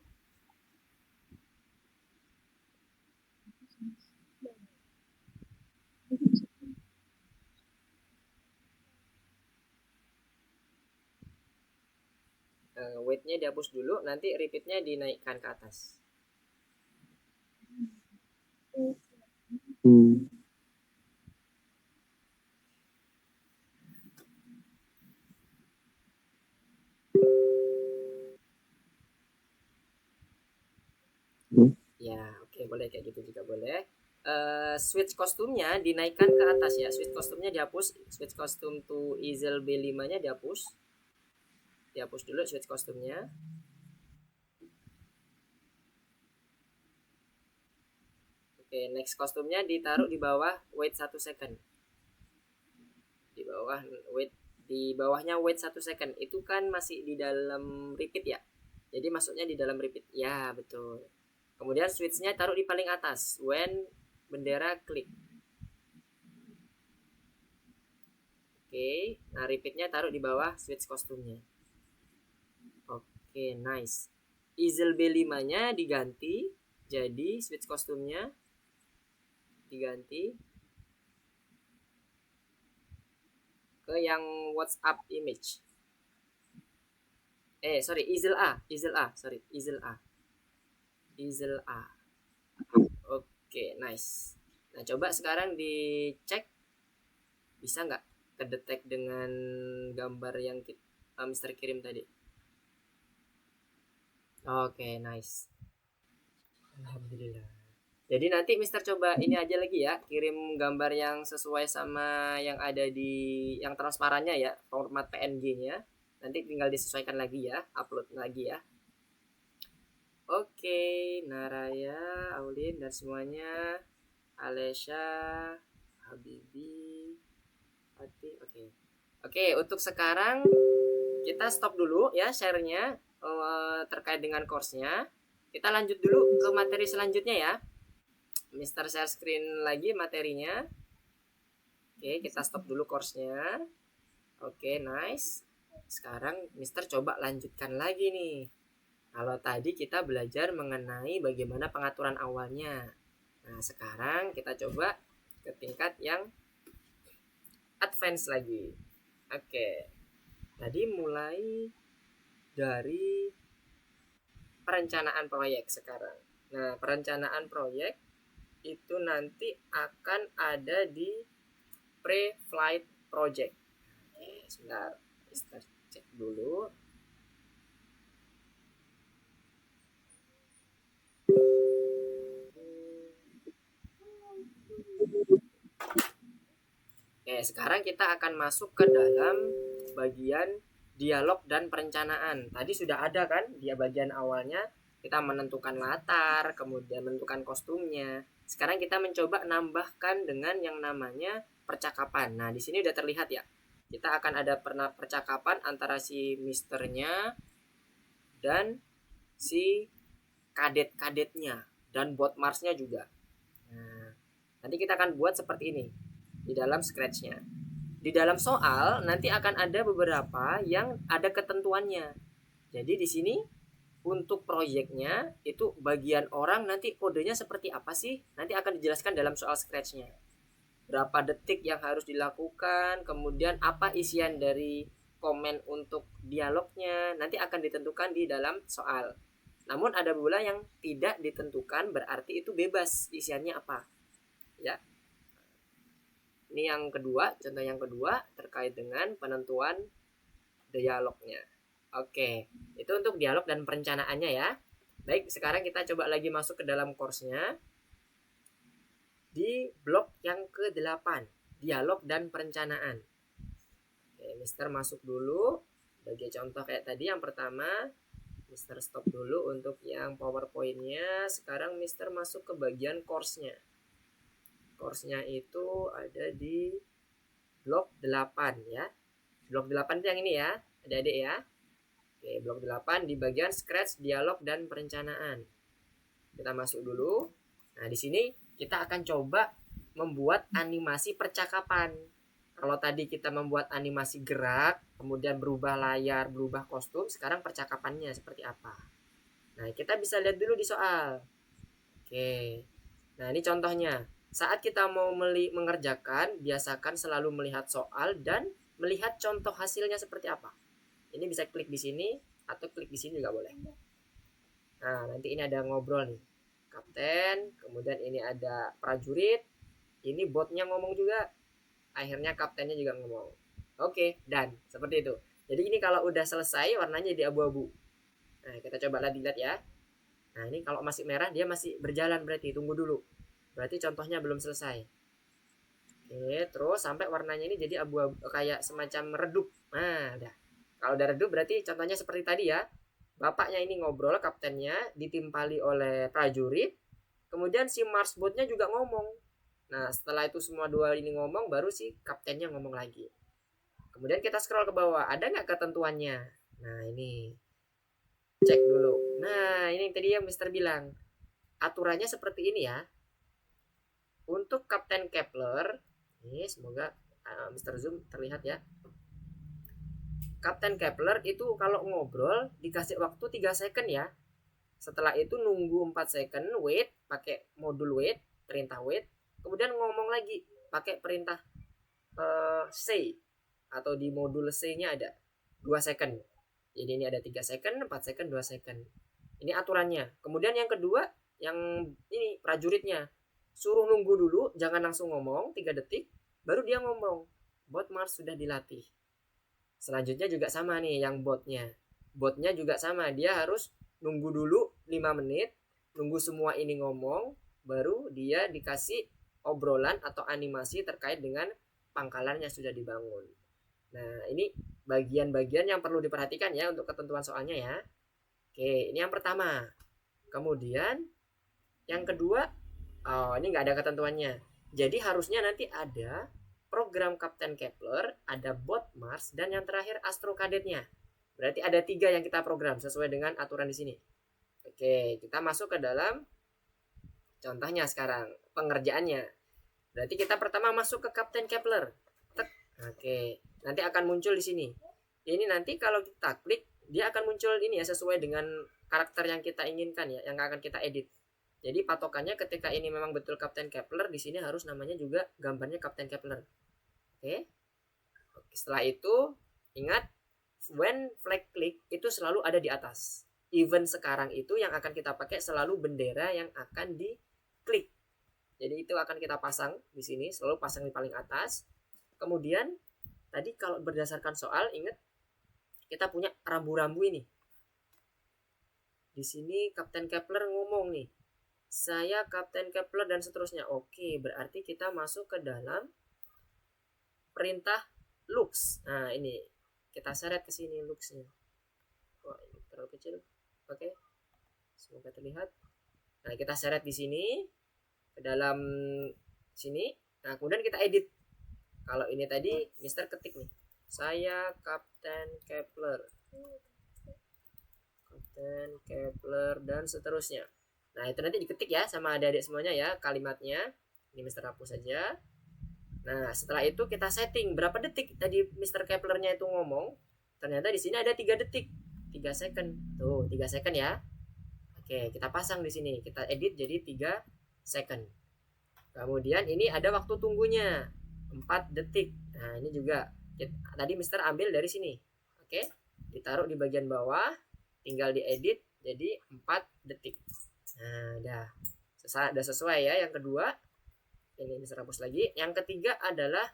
Speaker 1: Wait-nya dihapus dulu, nanti repeat-nya dinaikkan ke atas. Ya, oke, boleh kayak gitu juga boleh. Switch kostumnya dinaikkan ke atas ya. Switch kostumnya dihapus. Switch kostum to easel B5-nya dihapus. Dihapus dulu switch kostumnya. Oke, next kostumnya ditaruh di bawah wait 1 second. Di bawah wait, di bawahnya wait 1 second. Itu kan masih di dalam repeat ya. Jadi masuknya di dalam repeat. Ya, betul. Kemudian switch-nya taruh di paling atas when bendera klik. Oke, nah repeat-nya taruh di bawah switch kostumnya. Oke, nice. Easel B5-nya diganti, jadi switch kostumnya diganti ke yang WhatsApp image. Easel A, Easel A. Oke, nice. Nah, coba sekarang dicek bisa nggak kedetek dengan gambar yang Mister kirim tadi. Oke, nice. Alhamdulillah. Jadi nanti Mister coba ini aja lagi ya, kirim gambar yang sesuai sama yang ada di yang transparannya ya, format PNG-nya. Nanti tinggal disesuaikan lagi ya, upload lagi ya. Oke, Naraya, Aulin dan semuanya, Alesha, Habibi, Fatih. Oke, untuk sekarang kita stop dulu ya share-nya terkait dengan course-nya. Kita lanjut dulu ke materi selanjutnya ya. Mister share screen lagi materinya. Oke, kita stop dulu course-nya. Oke, nice. Sekarang Mister coba lanjutkan lagi nih. Kalau tadi kita belajar mengenai bagaimana pengaturan awalnya. Nah, sekarang kita coba ke tingkat yang advance lagi. Oke. Tadi mulai dari perencanaan proyek sekarang. Nah, perencanaan proyek itu nanti akan ada di pre-flight project. Oke, sebentar. Kita cek dulu. Oke, sekarang kita akan masuk ke dalam bagian dialog dan perencanaan. Tadi sudah ada kan dia bagian awalnya kita menentukan latar, kemudian menentukan kostumnya. Sekarang kita mencoba nambahkan dengan yang namanya percakapan. Nah, di sini udah terlihat ya. Kita akan ada percakapan antara si misternya dan si kadet-kadetnya dan bot Marsnya juga. Nah, nanti kita akan buat seperti ini di dalam Scratch-nya. di dalam soal nanti akan ada beberapa yang ada ketentuannya. Jadi di sini untuk proyeknya itu bagian orang nanti kodenya seperti apa sih? Nanti akan dijelaskan dalam soal scratch-nya. Berapa detik yang harus dilakukan, kemudian apa isian dari komen untuk dialognya, nanti akan ditentukan di dalam soal. Namun ada pula yang tidak ditentukan, berarti itu bebas isiannya apa. Ya. Ini yang kedua, contoh yang kedua terkait dengan penentuan dialognya. Oke, itu untuk dialog dan perencanaannya ya. Baik, sekarang kita coba lagi masuk ke dalam course-nya. Di blok yang ke-8, dialog dan perencanaan. Oke, Mister masuk dulu. Bagi contoh kayak tadi yang pertama, Mister stop dulu untuk yang PowerPoint-nya. Sekarang Mister masuk ke bagian course-nya. Course-nya itu ada di blok 8 ya. Blok 8 itu yang ini ya, adik-adik ya. Oke, blok 8 di bagian scratch, dialog, dan perencanaan. Kita masuk dulu. Nah, di sini kita akan coba membuat animasi percakapan. Kalau tadi kita membuat animasi gerak, kemudian berubah layar, berubah kostum, sekarang percakapannya seperti apa. Nah, kita bisa lihat dulu di soal. Oke. Nah, ini contohnya. Saat kita mau mengerjakan, biasakan selalu melihat soal dan melihat contoh hasilnya seperti apa. Ini bisa klik di sini atau klik di sini juga boleh. Nah, nanti ini ada ngobrol nih. Kapten, kemudian ini ada prajurit, ini botnya ngomong juga, akhirnya kaptennya juga ngomong. Oke, dan seperti itu. Jadi ini kalau udah selesai warnanya jadi abu-abu. Nah, kita coba dilihat ya. Nah, ini kalau masih merah dia masih berjalan, berarti tunggu dulu. Berarti contohnya belum selesai. Oke, terus sampai warnanya ini jadi abu-abu, kayak semacam redup. Nah, udah. Kalau udah redup berarti contohnya seperti tadi ya. Bapaknya ini ngobrol, kaptennya ditimpali oleh prajurit. Kemudian si Marsbotnya juga ngomong. Nah, setelah itu semua dua ini ngomong, baru si kaptennya ngomong lagi. Kemudian kita scroll ke bawah, ada nggak ketentuannya? Nah, ini. Cek dulu. Nah, ini tadi yang Mister bilang. Aturannya seperti ini ya. Untuk Kapten Kepler, ini semoga Mister Zoom terlihat ya. Kapten Kepler itu kalau ngobrol dikasih waktu 3 second ya. Setelah itu nunggu 4 second, wait, pakai modul wait, perintah wait. Kemudian ngomong lagi, pakai perintah say. Atau di modul C-nya ada 2 second. Jadi ini ada 3 second, 4 second, 2 second. Ini aturannya. Kemudian yang kedua, yang ini prajuritnya. Suruh nunggu dulu, jangan langsung ngomong, 3 detik. Baru dia ngomong, bot Mars sudah dilatih. Selanjutnya juga sama nih yang botnya. Botnya juga sama, dia harus nunggu dulu 5 menit, nunggu semua ini ngomong, baru dia dikasih obrolan atau animasi terkait dengan pangkalan yang sudah dibangun. Nah, ini bagian-bagian yang perlu diperhatikan ya untuk ketentuan soalnya ya. Oke, ini yang pertama. Kemudian yang kedua, ini nggak ada ketentuannya. Jadi harusnya nanti ada program Kapten Kepler, ada bot Mars, dan yang terakhir Astro Kadetnya. Berarti ada 3 yang kita program sesuai dengan aturan di sini. Oke, kita masuk ke dalam contohnya sekarang, pengerjaannya. Berarti kita pertama masuk ke Kapten Kepler. Tek. Oke, nanti akan muncul di sini. Ini nanti kalau kita klik, dia akan muncul ini ya sesuai dengan karakter yang kita inginkan ya, yang akan kita edit. Jadi patokannya ketika ini memang betul Kapten Kepler, di sini harus namanya juga gambarnya Kapten Kepler. Oke. Setelah itu ingat when flag click itu selalu ada di atas. Even sekarang itu yang akan kita pakai selalu bendera yang akan diklik. Jadi itu akan kita pasang di sini, selalu pasang di paling atas. Kemudian tadi kalau berdasarkan soal ingat kita punya rambu-rambu ini. Di sini Kapten Kepler ngomong nih. Saya Kapten Kepler dan seterusnya. Oke, berarti kita masuk ke dalam perintah lux. Nah, ini kita seret ke sini luxnya. Wah, ini terlalu kecil. Oke. Semoga terlihat. Nah, kita seret di sini ke dalam sini. Nah, kemudian kita edit. Kalau ini tadi Mister ketik nih. Saya Kapten Kepler. Kapten Kepler dan seterusnya. Nah, itu nanti diketik ya sama adik-adik semuanya ya kalimatnya. Ini Mister hapus saja. Nah, setelah itu kita setting berapa detik tadi Mr. Keplernya itu ngomong. Ternyata di sini ada 3 detik. 3 second. Tuh, 3 second ya. Oke, kita pasang di sini. Kita edit jadi 3 second. Kemudian ini ada waktu tunggunya 4 detik. Nah, ini juga tadi Mister ambil dari sini. Oke, ditaruh di bagian bawah, tinggal diedit jadi 4 detik. Nah, udah sesuai ya. Yang kedua, ini Mister hapus lagi. Yang ketiga adalah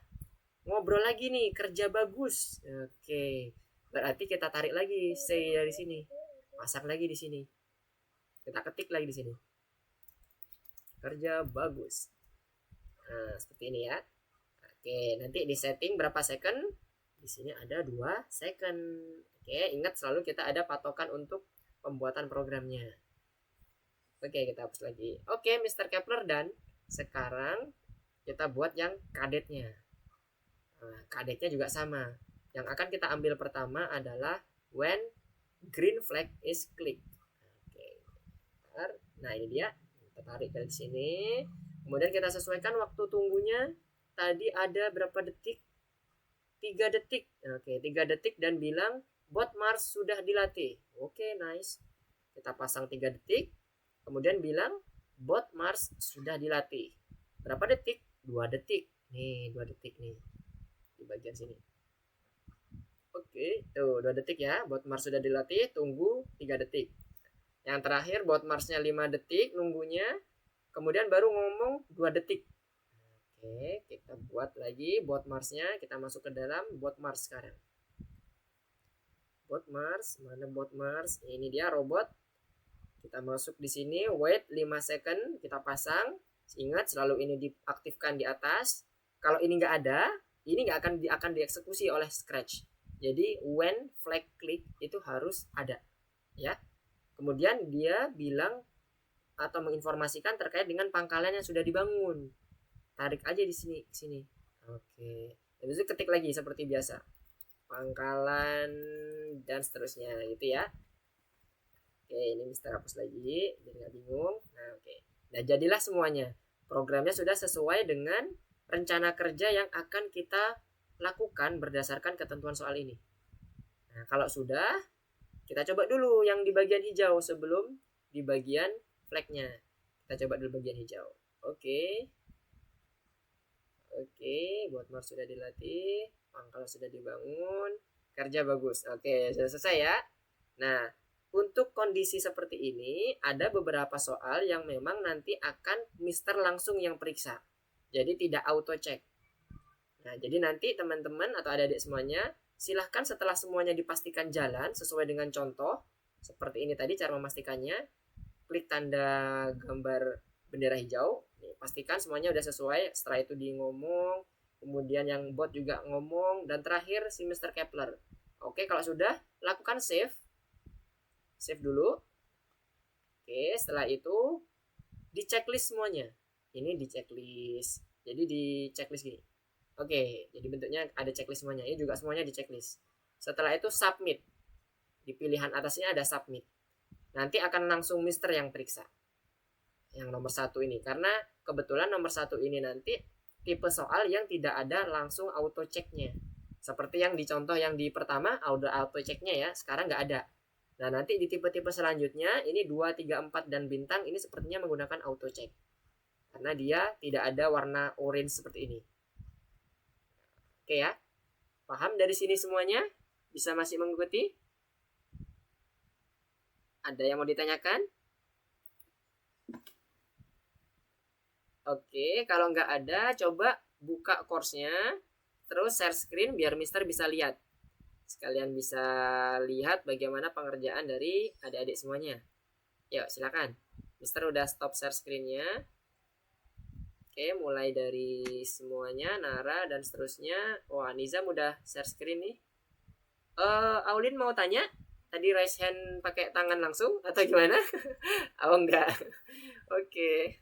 Speaker 1: ngobrol lagi nih, kerja bagus. Oke, berarti kita tarik lagi say dari sini, pasang lagi di sini, kita ketik lagi di sini, kerja bagus. Nah, seperti ini ya. Oke, nanti di setting berapa second? Di sini ada 2 second. Oke, ingat selalu kita ada patokan untuk pembuatan programnya. Oke, kita hapus lagi. Oke, Mr. Kepler, dan sekarang kita buat yang kadetnya. Nah, kadetnya juga sama. Yang akan kita ambil pertama adalah when green flag is clicked. Oke. Nah, ini dia. Kita tarik dari sini. Kemudian kita sesuaikan waktu tunggunya. Tadi ada berapa detik? 3 detik. Oke, 3 detik dan bilang bot Mars sudah dilatih. Oke, nice. Kita pasang 3 detik. Kemudian bilang bot Mars sudah dilatih. Berapa detik? 2 detik. Nih, 2 detik nih. Di bagian sini. Oke, tuh 2 detik ya. Bot Mars sudah dilatih, tunggu 3 detik. Yang terakhir bot Marsnya 5 detik nunggunya. Kemudian baru ngomong 2 detik. Oke, kita buat lagi bot Marsnya. Kita masuk ke dalam bot Mars sekarang. Bot Mars, mana bot Mars? Ini dia robot. Kita masuk di sini, wait 5 second, kita pasang. Ingat selalu ini diaktifkan di atas. Kalau ini nggak ada, ini nggak akan dieksekusi oleh Scratch. Jadi when flag click itu harus ada, ya. Kemudian dia bilang atau menginformasikan terkait dengan pangkalan yang sudah dibangun. Tarik aja di sini. Oke. Habis itu ketik lagi seperti biasa. Pangkalan dan seterusnya gitu ya. Oke, ini Mister hapus lagi biar nggak bingung. Nah, oke. Nah, jadilah semuanya. Programnya sudah sesuai dengan rencana kerja yang akan kita lakukan berdasarkan ketentuan soal ini. Nah, kalau sudah, kita coba dulu yang di bagian hijau sebelum di bagian flagnya. Kita coba dulu bagian hijau. Oke, bot Mars sudah dilatih, pangkal sudah dibangun, kerja bagus. Oke, sudah selesai ya. Nah, untuk kondisi seperti ini, ada beberapa soal yang memang nanti akan Mister langsung yang periksa. Jadi tidak auto check. Nah, jadi nanti teman-teman atau adik-adik semuanya, silahkan setelah semuanya dipastikan jalan sesuai dengan contoh, seperti ini tadi cara memastikannya, klik tanda gambar bendera hijau, nih, pastikan semuanya udah sesuai, setelah itu di ngomong, kemudian yang bot juga ngomong, dan terakhir si Mr. Kepler. Oke, kalau sudah, lakukan save dulu. Oke, setelah itu di checklist semuanya. Ini di checklist, jadi di checklist gini. Oke, jadi bentuknya ada checklist semuanya. Ini juga semuanya di checklist. Setelah itu submit. Di pilihan atasnya ada submit. Nanti akan langsung Mister yang periksa. Yang nomor 1 ini. Karena kebetulan nomor 1 ini nanti tipe soal yang tidak ada langsung auto checknya. Seperti yang di contoh yang di pertama, auto checknya ya. Sekarang nggak ada. Nah, nanti di tipe-tipe selanjutnya, ini 2, 3, 4, dan bintang, ini sepertinya menggunakan auto check. Karena dia tidak ada warna orange seperti ini. Oke ya, paham dari sini semuanya? Bisa masih mengikuti? Ada yang mau ditanyakan? Oke, kalau nggak ada, coba buka course-nya, terus share screen biar Mister bisa lihat. Sekalian bisa lihat bagaimana pengerjaan dari adik-adik semuanya. Yuk, silakan. Mister udah stop share screen-nya. Oke, mulai dari semuanya, Nara dan seterusnya. Wah, Nizam udah share screen nih. Aulin mau tanya? Tadi raise hand pakai tangan langsung atau gimana? Oh, enggak. Oke.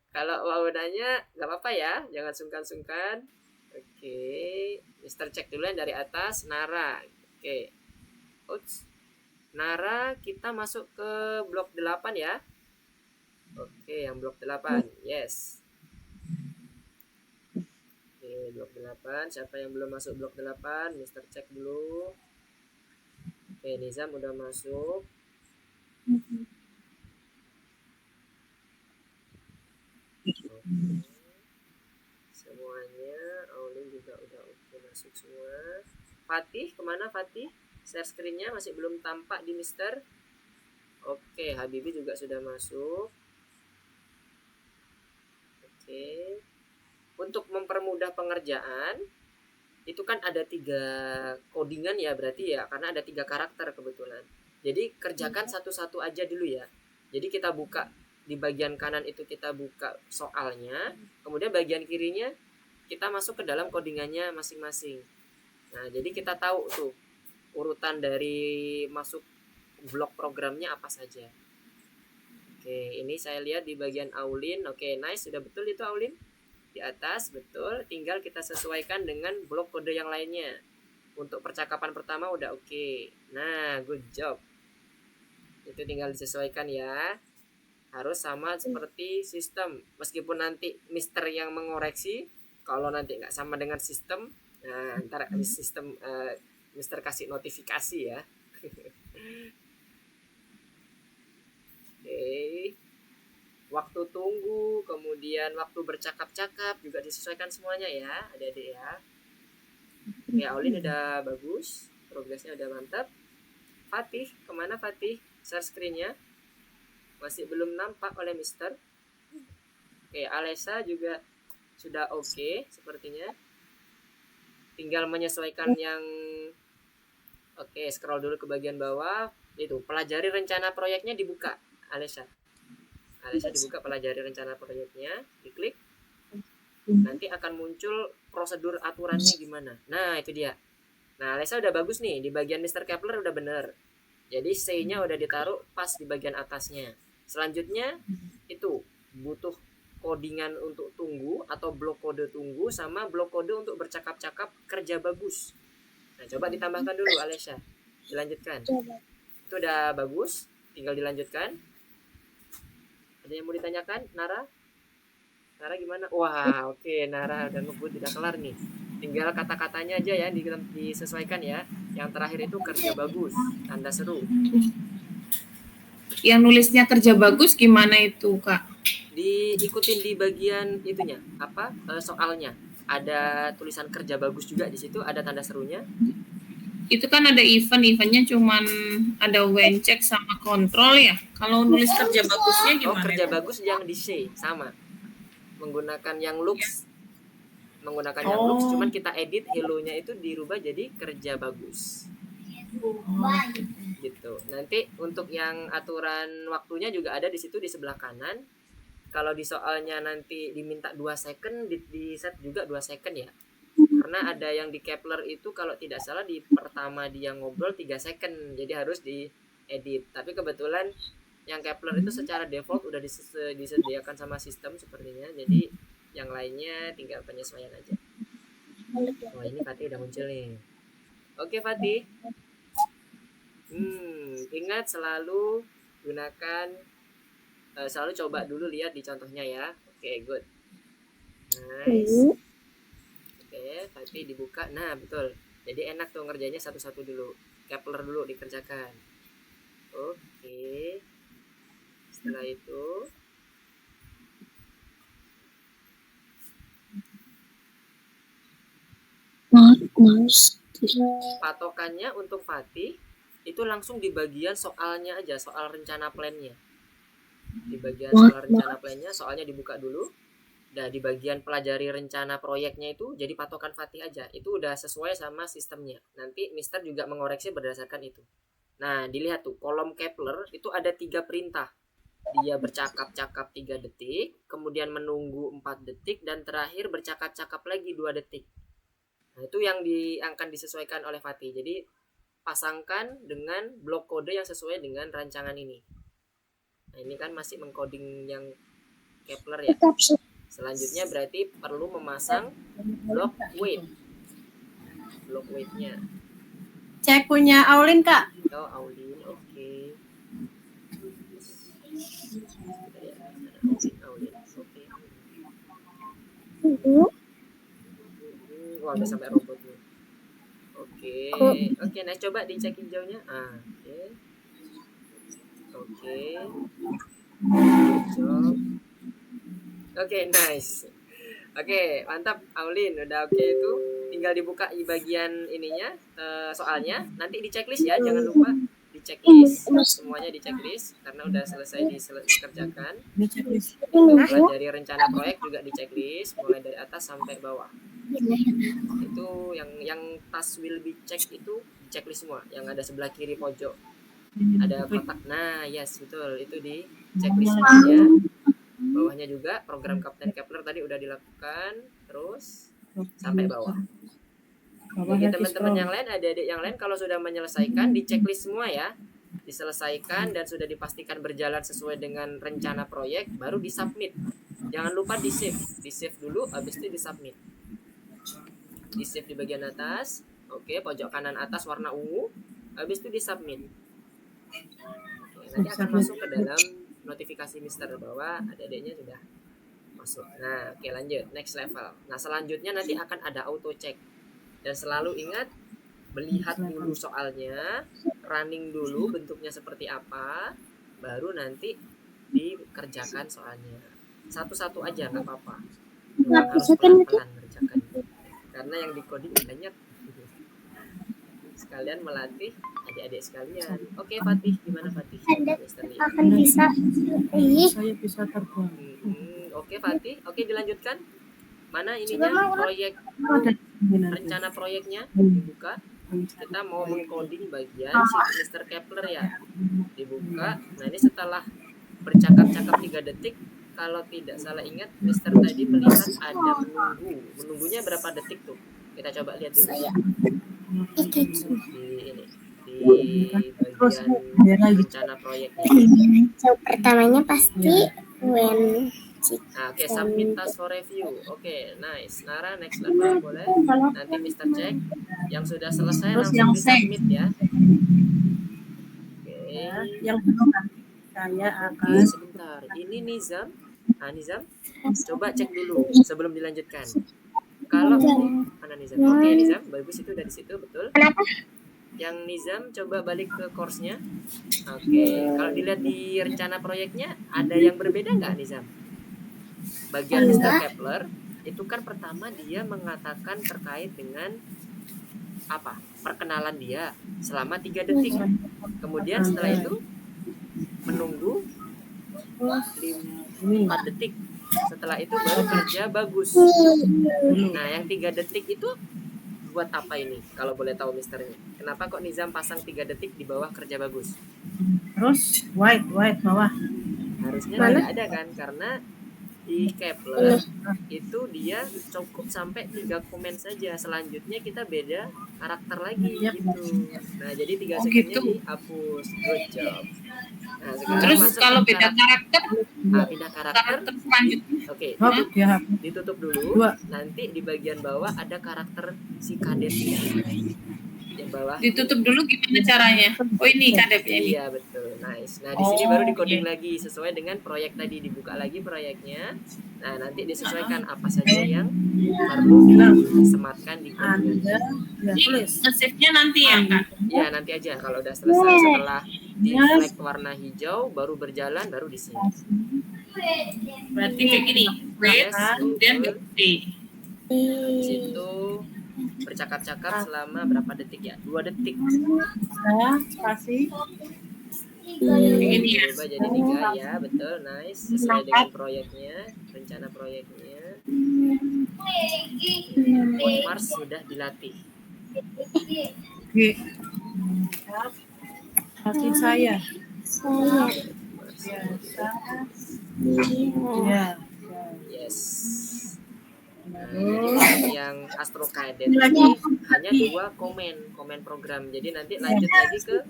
Speaker 1: Kalau mau nanya, nggak apa-apa ya. Jangan sungkan-sungkan. Oke. Mister cek dulu yang dari atas. Nara. Oke. Ups. Nara, kita masuk ke blok 8 ya. Oke, yang blok 8. Yes. Oke, blok 8. Siapa yang belum masuk blok 8? Mister cek dulu. Oke, Nizam udah masuk. Oke. Semuanya, Aulin juga udah oke masuk semua. Fatih, kemana Fatih? Share screen-nya masih belum tampak di Mister. Oke, Habibi juga sudah masuk. Oke. Untuk mempermudah pengerjaan, itu kan ada 3 codingan ya berarti ya, karena ada 3 karakter kebetulan. Jadi kerjakan satu-satu aja dulu ya. Jadi kita buka di bagian kanan itu, kita buka soalnya, kemudian bagian kirinya kita masuk ke dalam codingannya masing-masing. Nah, jadi kita tahu tuh urutan dari masuk blok programnya apa saja. Oke, ini saya lihat di bagian Aulin. Oke, nice, sudah betul itu Aulin. Di atas, betul. Tinggal kita sesuaikan dengan blok kode yang lainnya. Untuk percakapan pertama udah oke. Nah, good job. Itu tinggal disesuaikan ya. Harus sama seperti sistem. Meskipun nanti Mister yang mengoreksi, kalau nanti nggak sama dengan sistem, nah ntar sistem Mister kasih notifikasi ya. Oke. Waktu tunggu, kemudian waktu bercakap-cakap juga disesuaikan semuanya ya, adik-adik ya. Ya, Aulin udah bagus, progresnya udah mantap. Fatih, kemana Fatih? Share screen-nya masih belum nampak oleh Mister. Oke, Alessa juga sudah oke sepertinya. Tinggal menyesuaikan yang oke, scroll dulu ke bagian bawah. Itu, pelajari rencana proyeknya dibuka, Alessa dibuka pelajari rencana proyeknya, diklik. Nanti akan muncul prosedur aturannya gimana. Nah, itu dia. Nah, Alessa udah bagus nih, di bagian Mr. Kepler udah bener. Jadi C-nya udah ditaruh pas di bagian atasnya. Selanjutnya itu butuh codingan untuk tunggu atau blok kode tunggu sama blok kode untuk bercakap-cakap kerja bagus. Nah, coba ditambahkan dulu Alessa. Dilanjutkan. Itu udah bagus, tinggal dilanjutkan. Ada yang mau ditanyakan? Nara gimana? Wah, oke, Nara udah ngebut, udah kelar nih. Tinggal kata-katanya aja ya disesuaikan ya. Yang terakhir itu kerja bagus, tanda seru.
Speaker 3: Yang nulisnya kerja bagus gimana itu, Kak?
Speaker 1: Diikutin di bagian itunya, soalnya. Ada tulisan kerja bagus juga di situ, ada tanda serunya.
Speaker 3: Itu kan ada eventnya cuman ada when check sama kontrol ya. Kalau nulis kerja bagusnya gimana?
Speaker 1: Kerja bagus yang di C sama. Menggunakan yang looks. Cuman kita edit hello-nya itu dirubah jadi kerja bagus. Gitu. Nanti untuk yang aturan waktunya juga ada di situ di sebelah kanan. Kalau di soalnya nanti diminta 2 second, di set juga 2 second ya. Karena ada yang di Kepler itu kalau tidak salah di pertama dia ngobrol 3 second, jadi harus diedit. Tapi kebetulan yang Kepler itu secara default udah disediakan sama sistem sepertinya, jadi yang lainnya tinggal penyesuaian aja. Oh, ini Fatih udah muncul nih. Oke Fatih. Ingat selalu gunakan, selalu coba dulu lihat di contohnya ya. Oke, good. Nice. Oke, Fatih dibuka. Nah, betul. Jadi enak tuh ngerjainnya satu-satu dulu. Kepler dulu dikerjakan. Oke. Setelah itu patokannya untuk Fatih itu langsung di bagian soalnya aja, soal rencana plannya. Di bagian soal rencana plannya, soalnya dibuka dulu. Nah, di bagian pelajari rencana proyeknya itu jadi patokan Fatih aja. Itu udah sesuai sama sistemnya. Nanti Mister juga mengoreksi berdasarkan itu. Nah, dilihat tuh, kolom Kepler itu ada 3 perintah. Dia bercakap-cakap 3 detik, kemudian menunggu 4 detik, dan terakhir bercakap-cakap lagi 2 detik. Nah, itu yang akan disesuaikan oleh Fatih. Jadi, pasangkan dengan blok kode yang sesuai dengan rancangan ini. Nah, ini kan masih mengcoding yang Kepler ya. Selanjutnya berarti perlu memasang block weight-nya.
Speaker 6: Cek punya Aulin, Kak.
Speaker 1: Oh, Aulin, oke. Aulin, oke. udah sampai robot nih. Oke, nah coba dicek hijaunya. Oke. Good job. Oke, nice. Oke, mantap Aulin, udah oke itu. Tinggal dibuka di bagian ininya, soalnya. Nanti di checklist ya, jangan lupa di checklist. Semuanya di checklist karena udah selesai dikerjakan.
Speaker 6: Ini checklist.
Speaker 1: Mulai dari rencana proyek juga di checklist, mulai dari atas sampai bawah. Itu yang task will be checked itu di checklist semua, yang ada sebelah kiri pojok. Ada kotak. Nah, yes, betul. Itu di checklist semuanya. Bawahnya juga program Kapten Kepler tadi udah dilakukan, terus sampai bawah. Bagi teman-teman yang lain, adik-adik yang lain kalau sudah menyelesaikan di checklist semua ya, diselesaikan dan sudah dipastikan berjalan sesuai dengan rencana proyek, baru disubmit. Jangan lupa di save dulu, habis itu disubmit. Di save di bagian atas, oke, pojok kanan atas warna ungu, habis itu disubmit. Nanti akan masuk ke dalam notifikasi Mister bahwa adik-adiknya sudah masuk. Nah, oke, lanjut next level. Nah, selanjutnya nanti akan ada auto check. Dan selalu ingat melihat dulu soalnya, running dulu bentuknya seperti apa, baru nanti dikerjakan soalnya. Satu-satu aja nggak apa-apa. Harus pelan-pelan ngerjakan. Karena yang di coding banyak. Sekalian melatih adik-adik sekalian. Oke, Fatih, gimana Fatih?
Speaker 4: Akan bisa.
Speaker 6: Saya bisa terbang.
Speaker 1: Oke, Fatih. Oke, dilanjutkan. Mana ininya proyek rencana proyeknya dibuka. Kita mau mengcoding bagian si Mr. Kepler ya. Dibuka. Nah, ini setelah bercakap-cakap 3 detik, kalau tidak salah ingat Mister tadi melihat ada menunggu. Menunggunya berapa detik tuh? Kita coba lihat dulu. Di bagian rencana proyeknya.
Speaker 4: So, pertamanya pasti when
Speaker 1: Oke, submit task for review. Oke, nice. Nara, next level boleh. Nanti Mister cek. Yang sudah selesai
Speaker 2: Terus
Speaker 1: langsung
Speaker 2: yang
Speaker 1: di-submit ya. Oke.
Speaker 6: Yang belum nanti saya akan
Speaker 1: Sebentar. Ini Nizam. Nizam, coba cek dulu sebelum dilanjutkan. Kalau mana Nizam? Oke, Nizam, bagus itu dari situ, betul. Yang Nizam coba balik ke course-nya. Oke, kalau dilihat di rencana proyeknya ada yang berbeda nggak Nizam? Bagian Mr. Kepler itu kan pertama dia mengatakan terkait dengan apa? Perkenalan dia selama 3 detik. Kemudian setelah itu menunggu 4 detik. Setelah itu baru kerja bagus. Nah, yang 3 detik itu buat apa ini? Kalau boleh tahu misternya. Kenapa kok Nizam pasang 3 detik di bawah kerja bagus?
Speaker 6: terus white bawah.
Speaker 1: Harusnya tidak ada kan, karena di Kepler itu dia cukup sampai 3 komen saja. Selanjutnya kita beda karakter lagi gitu. Nah, jadi 3 secondnya dihapus. Good job. Nah,
Speaker 3: Terus kalau beda karakter,
Speaker 1: pindah karakter
Speaker 3: selanjutnya.
Speaker 1: Oke,
Speaker 6: Ya,
Speaker 1: ditutup dulu. Nanti di bagian bawah ada karakter si kadetnya. Yang bawah.
Speaker 3: Ditutup dulu gimana caranya? Oh, ini kadepnya ini.
Speaker 1: Iya, betul. Nice. Nah, di sini baru di-coding lagi sesuai dengan proyek tadi, dibuka lagi proyeknya. Nah, nanti disesuaikan apa saja yang perlu disematkan di codingan.
Speaker 3: Nge-save-nya nanti ya, Kak?
Speaker 1: Iya, nanti aja kalau udah selesai. Setelah di flag warna hijau baru berjalan, baru di sini.
Speaker 3: Berarti kayak gini. Wait, kemudian di
Speaker 1: Di situ bercakap-cakap selama berapa detik ya? 2 detik.
Speaker 6: Saya spasi.
Speaker 3: ini ya.
Speaker 1: Coba jadi 3 ya, betul, nice. Sesuai dengan proyeknya, rencana proyeknya. Coach Mars sudah dilatih.
Speaker 6: Oke. Spasi saya. Ya.
Speaker 1: Yes. Nah, jadi yang Astro Cadet ini hanya 2 komen program. Jadi nanti lanjut lagi ke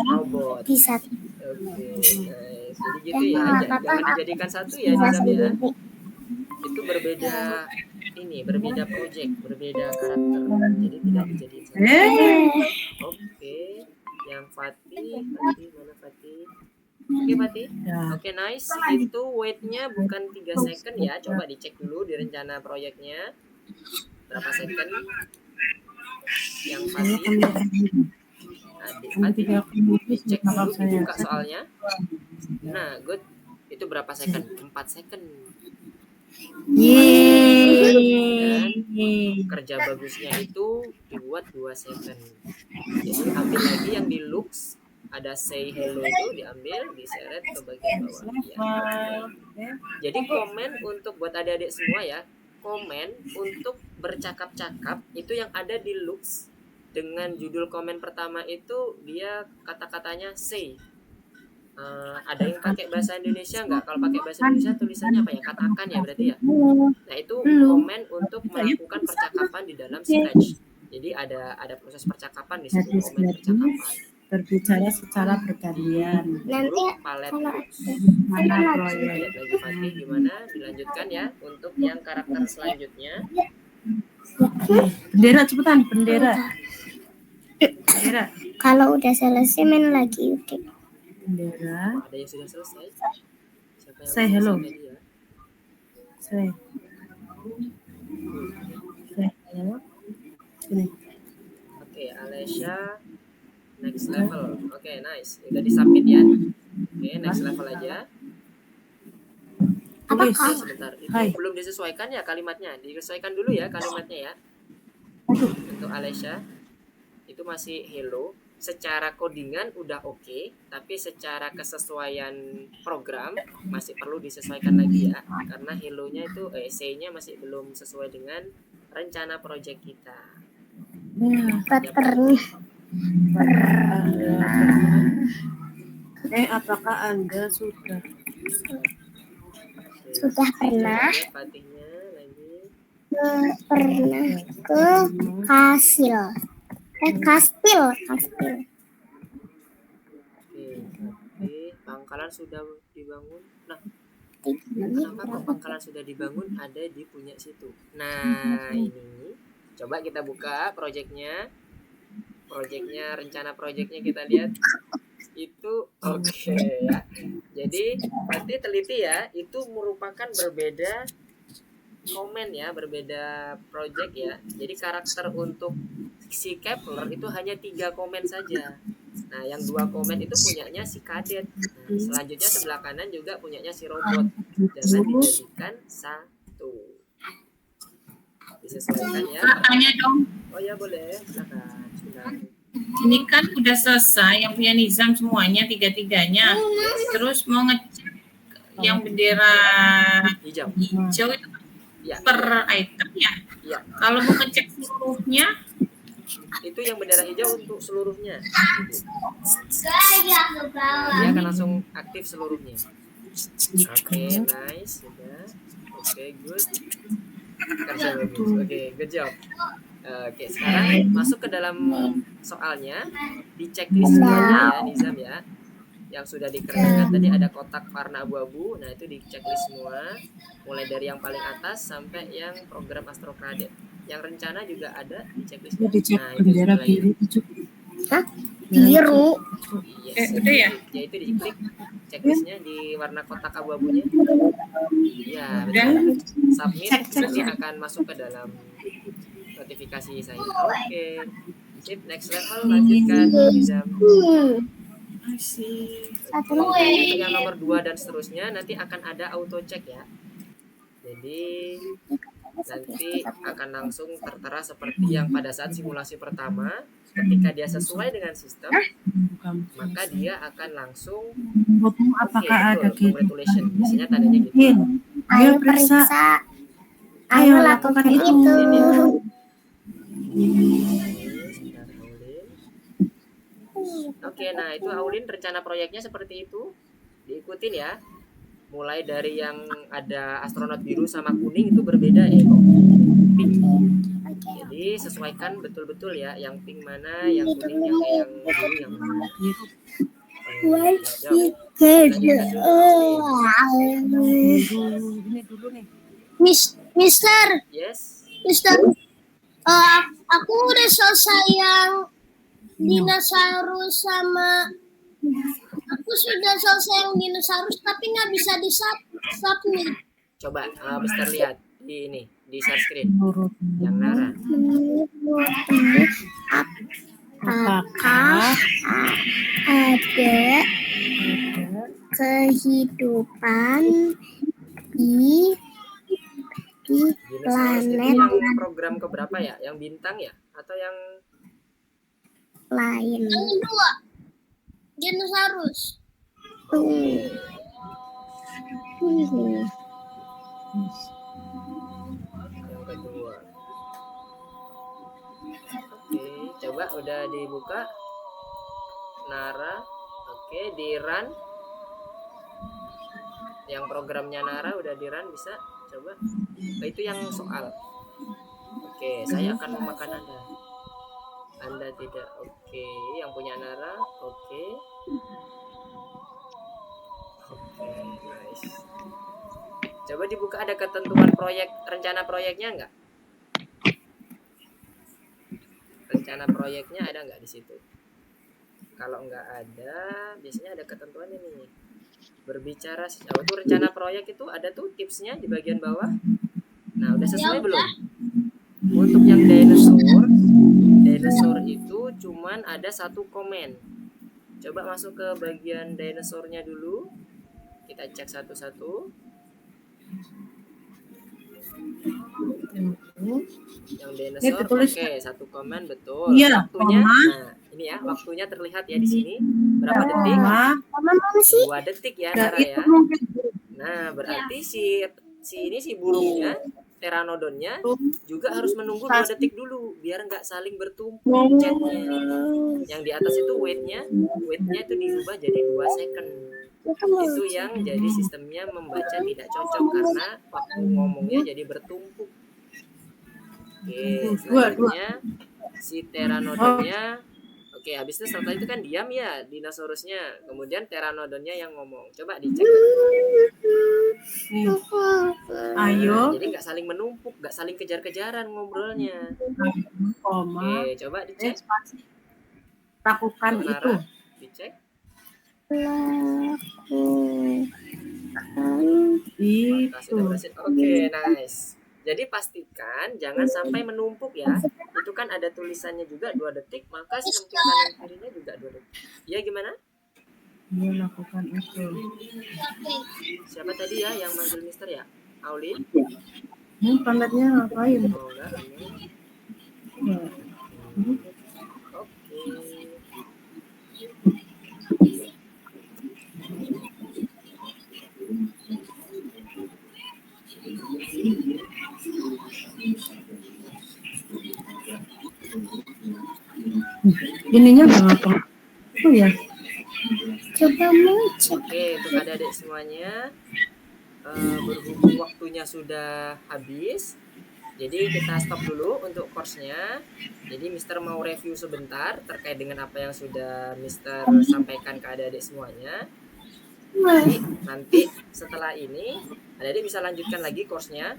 Speaker 1: robot.
Speaker 4: bisa.
Speaker 1: Oke, nice. Jadi gitu ya, jangan dijadikan satu ya Nizam ya. Itu berbeda berbeda project, berbeda karakter. Jadi tidak dijadikan satu. Oke, yang Fatih mana Fatih? Oke, Fatih. Oke, nice. Itu weight-nya bukan 3 second ya. Coba dicek dulu di rencana proyeknya. Berapa second? Yang
Speaker 6: Saya
Speaker 1: Fatih,
Speaker 6: kan
Speaker 1: adik
Speaker 6: kami
Speaker 1: Fatih,
Speaker 6: tidak komunis
Speaker 1: dicek
Speaker 6: bakal
Speaker 1: dulu,
Speaker 6: saya.
Speaker 1: dibuka soalnya. Nah, good. Itu berapa second? 4 second.
Speaker 6: Yeay.
Speaker 1: Kerja bagusnya itu dibuat 2 second. Jadi ambil lagi yang di looks, ada say hello itu diambil, diseret ke bagian bawah ya. Jadi komen untuk buat adik-adik semua ya, komen untuk bercakap-cakap itu yang ada di looks dengan judul komen pertama itu dia kata-katanya say. Ada yang pakai bahasa Indonesia nggak? Kalau pakai bahasa Indonesia tulisannya apa ya? Katakan ya berarti ya. Nah itu komen untuk melakukan percakapan di dalam Scratch. Jadi ada proses percakapan di situ, komen percakapan.
Speaker 6: Berbicara secara bergantian.
Speaker 4: Nanti
Speaker 1: Palet
Speaker 4: kalau
Speaker 6: Mana proyek?
Speaker 1: lihat lagi Fatih gimana, dilanjutkan ya untuk yang karakter selanjutnya.
Speaker 6: Bendera cepetan, bendera. Bendera.
Speaker 4: kalau udah selesai main lagi udah.
Speaker 6: Bendera.
Speaker 1: Ada yang sudah selesai? Siapa yang
Speaker 6: Say
Speaker 1: mau
Speaker 6: hello.
Speaker 1: selesai tadi ya?
Speaker 6: Say. Say hello. Sini.
Speaker 1: Oke, Alessia next level. Oke, nice. Udah disubmit ya. Oke, next level aja.
Speaker 6: Tulis.
Speaker 1: Oke, sebentar. Itu
Speaker 6: Hai.
Speaker 1: belum disesuaikan ya kalimatnya. Disesuaikan dulu ya kalimatnya ya. Untuk Alessia itu masih hello. Secara codingan udah oke, tapi secara kesesuaian program masih perlu disesuaikan lagi ya. Karena hello-nya itu say-nya masih belum sesuai dengan rencana project kita.
Speaker 4: Pattern
Speaker 6: Apakah Anda sudah?
Speaker 4: sudah pernah
Speaker 1: Lihat Fatihnya lagi.
Speaker 4: pernah ke kastil. Kastil.
Speaker 1: Oke, Fatih, pangkalan sudah dibangun. Nah, kenapa kok pangkalan sudah dibangun ada di punya situ? Nah, ini coba kita buka proyeknya, rencana proyeknya kita lihat itu oke ya. Jadi Fatih teliti ya, itu merupakan berbeda komen ya, berbeda project ya. Jadi karakter untuk si Kepler itu hanya 3 komen saja. Nah, yang 2 komen itu punyanya si kadet. Nah, selanjutnya sebelah kanan juga punyanya si robot. Jangan dijadikan satu. Disesuaikan ya.
Speaker 3: Tanya dong,
Speaker 1: Oh ya boleh, silakan.
Speaker 3: ini kan udah selesai yang punya Nizam semuanya tiga-tiganya. Terus mau ngecek yang bendera
Speaker 1: Hijau.
Speaker 3: hijau itu
Speaker 1: Ya.
Speaker 3: per item ya.
Speaker 1: Iya,
Speaker 3: Kalau mau ngecek seluruhnya,
Speaker 1: itu yang bendera hijau untuk seluruhnya. Dia akan langsung aktif seluruhnya. Oke, nice, sudah. Oke, good. Kerja bagus. Oke, good job. Oke, sekarang masuk ke dalam soalnya, di checklist semuanya ya, Nizam ya. Yang sudah dikerjakan tadi ada kotak warna abu-abu, nah itu di checklist semua, mulai dari yang paling atas sampai yang program Astrocadet. Yang rencana juga ada di checklist.
Speaker 6: Udah dicek
Speaker 1: Nah,
Speaker 6: bendera
Speaker 1: itu
Speaker 6: biru itu.
Speaker 4: Biru.
Speaker 1: Yes,
Speaker 3: udah ya?
Speaker 1: Ya itu diklik checklistnya di warna kotak abu-abunya. Ya,
Speaker 3: Udah.
Speaker 1: betul. Submit, nanti akan masuk ke dalam notifikasi saya. Oke. Sip, next level lanjutkan Nizam.
Speaker 3: Masih.
Speaker 1: Untuk yang nomor 2 dan seterusnya nanti akan ada auto check ya. Jadi nanti akan langsung tertera seperti yang pada saat simulasi pertama, ketika dia sesuai dengan sistem, maka dia akan langsung
Speaker 6: Apakah ada gitu?
Speaker 1: congratulations. Biasanya tandanya gitu.
Speaker 6: Ayo periksa. Ayo lakukan itu.
Speaker 1: Oke, nah itu Aulin rencana proyeknya seperti itu. Diikutin ya. Mulai dari yang ada astronot biru sama kuning itu berbeda ya kok. Pink. Jadi sesuaikan betul-betul ya, yang pink mana, yang kuning, yang biru yang mana.
Speaker 4: Mister,
Speaker 1: Yes.
Speaker 4: aku udah selesai yang dinosaurus sama aku sudah selesai yang dinosaurus tapi nggak bisa di submit.
Speaker 1: Coba Mister lihat di ini di share screen yang Nara.
Speaker 4: Menurutmu
Speaker 6: Apakah
Speaker 4: ada kehidupan di
Speaker 1: Dinosaurus itu
Speaker 4: planet
Speaker 1: yang program keberapa ya? Yang bintang ya? Atau yang
Speaker 4: lain?
Speaker 8: Yang kedua, dinosaurus.
Speaker 1: Oke. Yang kedua. Oke, coba udah dibuka. Nara. Oke, di run. Yang programnya Nara udah di run, bisa coba. Itu yang soal. Oke, saya akan memakan Anda. Anda tidak. Oke, yang punya Nara. Oke. Oke, nice. Coba dibuka, ada ketentuan proyek, rencana proyeknya enggak? Rencana proyeknya ada nggak di situ? Kalau nggak ada, biasanya ada ketentuan ini. Berbicara, itu rencana proyek itu ada tuh tipsnya di bagian bawah. Nah, udah sesuai belum? Untuk yang dinosaur itu cuman ada satu komen. Coba masuk ke bagian dinosaurnya dulu. Kita cek satu-satu. Yang dinosaur, oke, satu komen betul.
Speaker 6: Iya,
Speaker 1: waktunya,
Speaker 6: koma.
Speaker 1: nah ini ya, waktunya terlihat ya di sini. Berapa detik? 2 detik ya, Nara ya. Nah, berarti si burungnya, pteranodonnya juga harus menunggu 2 detik dulu biar nggak saling bertumpuk chatnya. Yang di atas itu weightnya itu dirubah jadi 2 second. Itu yang jadi sistemnya membaca tidak cocok karena waktu ngomongnya jadi bertumpuk. Oke, selanjutnya si pteranodonnya. Oke, habis itu setelah itu kan diam ya dinosaurusnya. Kemudian pteranodonnya yang ngomong. Coba dicek.
Speaker 6: Ayo.
Speaker 1: Jadi nggak saling menumpuk, nggak saling kejar-kejaran ngobrolnya.
Speaker 6: Koma.
Speaker 1: Oke, coba dicek.
Speaker 6: Lakukan itu.
Speaker 1: Dicek.
Speaker 6: Itu.
Speaker 1: Oke, nice. Jadi pastikan jangan sampai menumpuk ya. Itu kan ada tulisannya juga 2 detik, maka sistem kanan kirinya juga 2 detik. Ya gimana?
Speaker 6: Dia lakukan itu.
Speaker 1: Siapa tadi ya yang manggil Mister ya? Aulin?
Speaker 6: Pandatnya ngapain?
Speaker 1: Oh enggak, ini. Oke.
Speaker 6: Ininya nggak ngapa? Oh ya.
Speaker 4: Coba mau cek.
Speaker 1: Oke, untuk adik-adik semuanya, berhubung waktunya sudah habis, jadi kita stop dulu untuk course-nya. Jadi Mister mau review sebentar terkait dengan apa yang sudah Mister sampaikan ke adik-adik semuanya. Jadi nanti setelah ini adik-adik bisa lanjutkan lagi course-nya.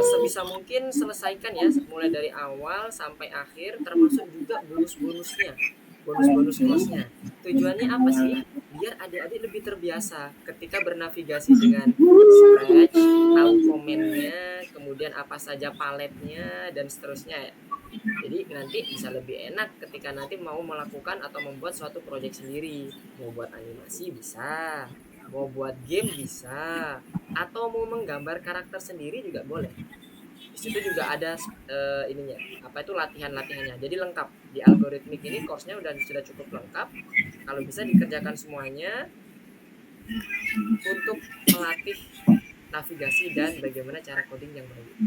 Speaker 1: Sebisa mungkin selesaikan ya, mulai dari awal sampai akhir, termasuk juga bonus-bonusnya, bonus-bonus course-nya. Tujuannya apa sih? Biar adik-adik lebih terbiasa ketika bernavigasi dengan Scratch, tahu komennya, kemudian apa saja paletnya dan seterusnya ya. Jadi nanti bisa lebih enak ketika nanti mau melakukan atau membuat suatu proyek sendiri. Mau buat animasi bisa, mau buat game bisa, atau mau menggambar karakter sendiri juga boleh. Di situ juga ada ininya, apa itu latihan-latihannya. Jadi lengkap. Di algoritmik ini course-nya sudah cukup lengkap. Kalau bisa dikerjakan semuanya untuk melatih navigasi dan bagaimana cara coding yang baik.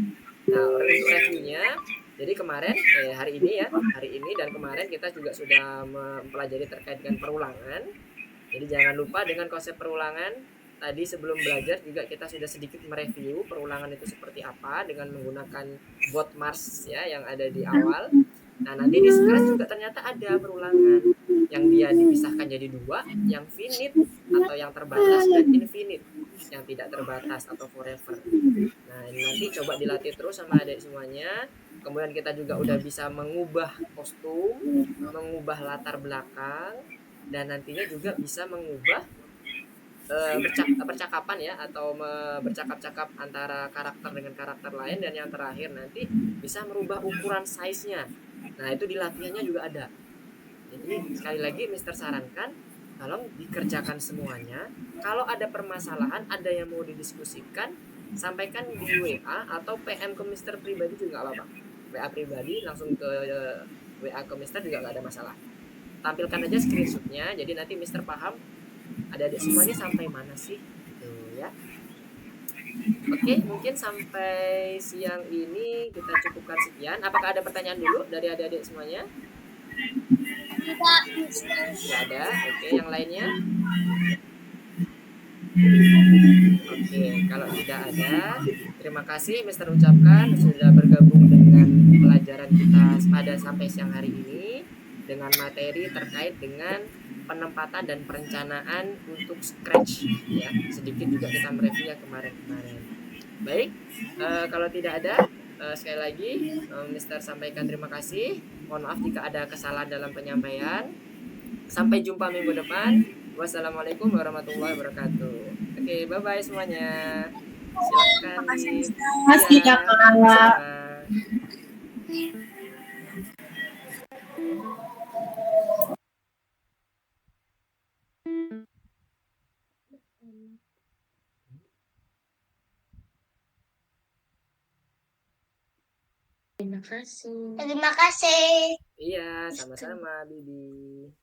Speaker 1: Nah, untuk reviewnya, jadi kemarin hari ini dan kemarin kita juga sudah mempelajari terkait dengan perulangan. Jadi jangan lupa dengan konsep perulangan. Tadi sebelum belajar juga kita sudah sedikit mereview perulangan itu seperti apa dengan menggunakan bot Mars ya yang ada di awal. Nah, nanti di Scratch juga ternyata ada perulangan yang dia dipisahkan jadi 2, yang finite atau yang terbatas dan infinite yang tidak terbatas atau forever. Nah, ini nanti coba dilatih terus sama adik semuanya. Kemudian kita juga udah bisa mengubah kostum, mengubah latar belakang, dan nantinya juga bisa mengubah percakapan ya, atau bercakap-cakap antara karakter dengan karakter lain, dan yang terakhir nanti bisa merubah ukuran size-nya. Nah, itu di latihannya juga ada. Jadi sekali lagi Mister sarankan tolong dikerjakan semuanya. Kalau ada permasalahan, ada yang mau didiskusikan, sampaikan di WA atau PM ke Mister pribadi juga nggak apa-apa. WA pribadi langsung ke WA ke Mister juga nggak ada masalah. Tampilkan aja screenshotnya, jadi nanti Mister paham adik-adik semua ini sampai mana sih, gitu ya. Oke, mungkin sampai siang ini kita cukupkan sekian. Apakah ada pertanyaan dulu dari adik-adik semuanya?
Speaker 8: Tidak, Mister.
Speaker 1: Tidak ada. Oke, yang lainnya? Oke, kalau tidak ada, terima kasih Mister ucapkan sudah bergabung dengan pelajaran kita pada sampai siang hari ini dengan materi terkait dengan penempatan dan perencanaan untuk Scratch ya. Sedikit juga kita mereview yang kemarin-kemarin. Baik, kalau tidak ada, sekali lagi Mister sampaikan terima kasih. Mohon maaf jika ada kesalahan dalam penyampaian. Sampai jumpa minggu depan. Wassalamualaikum warahmatullahi wabarakatuh. Oke, bye-bye semuanya. Silakan di
Speaker 6: Makasih,
Speaker 1: ya,
Speaker 6: Kakak.
Speaker 1: sama.
Speaker 3: Terima kasih.
Speaker 8: Terima kasih.
Speaker 1: Iya, sama-sama, Bibi.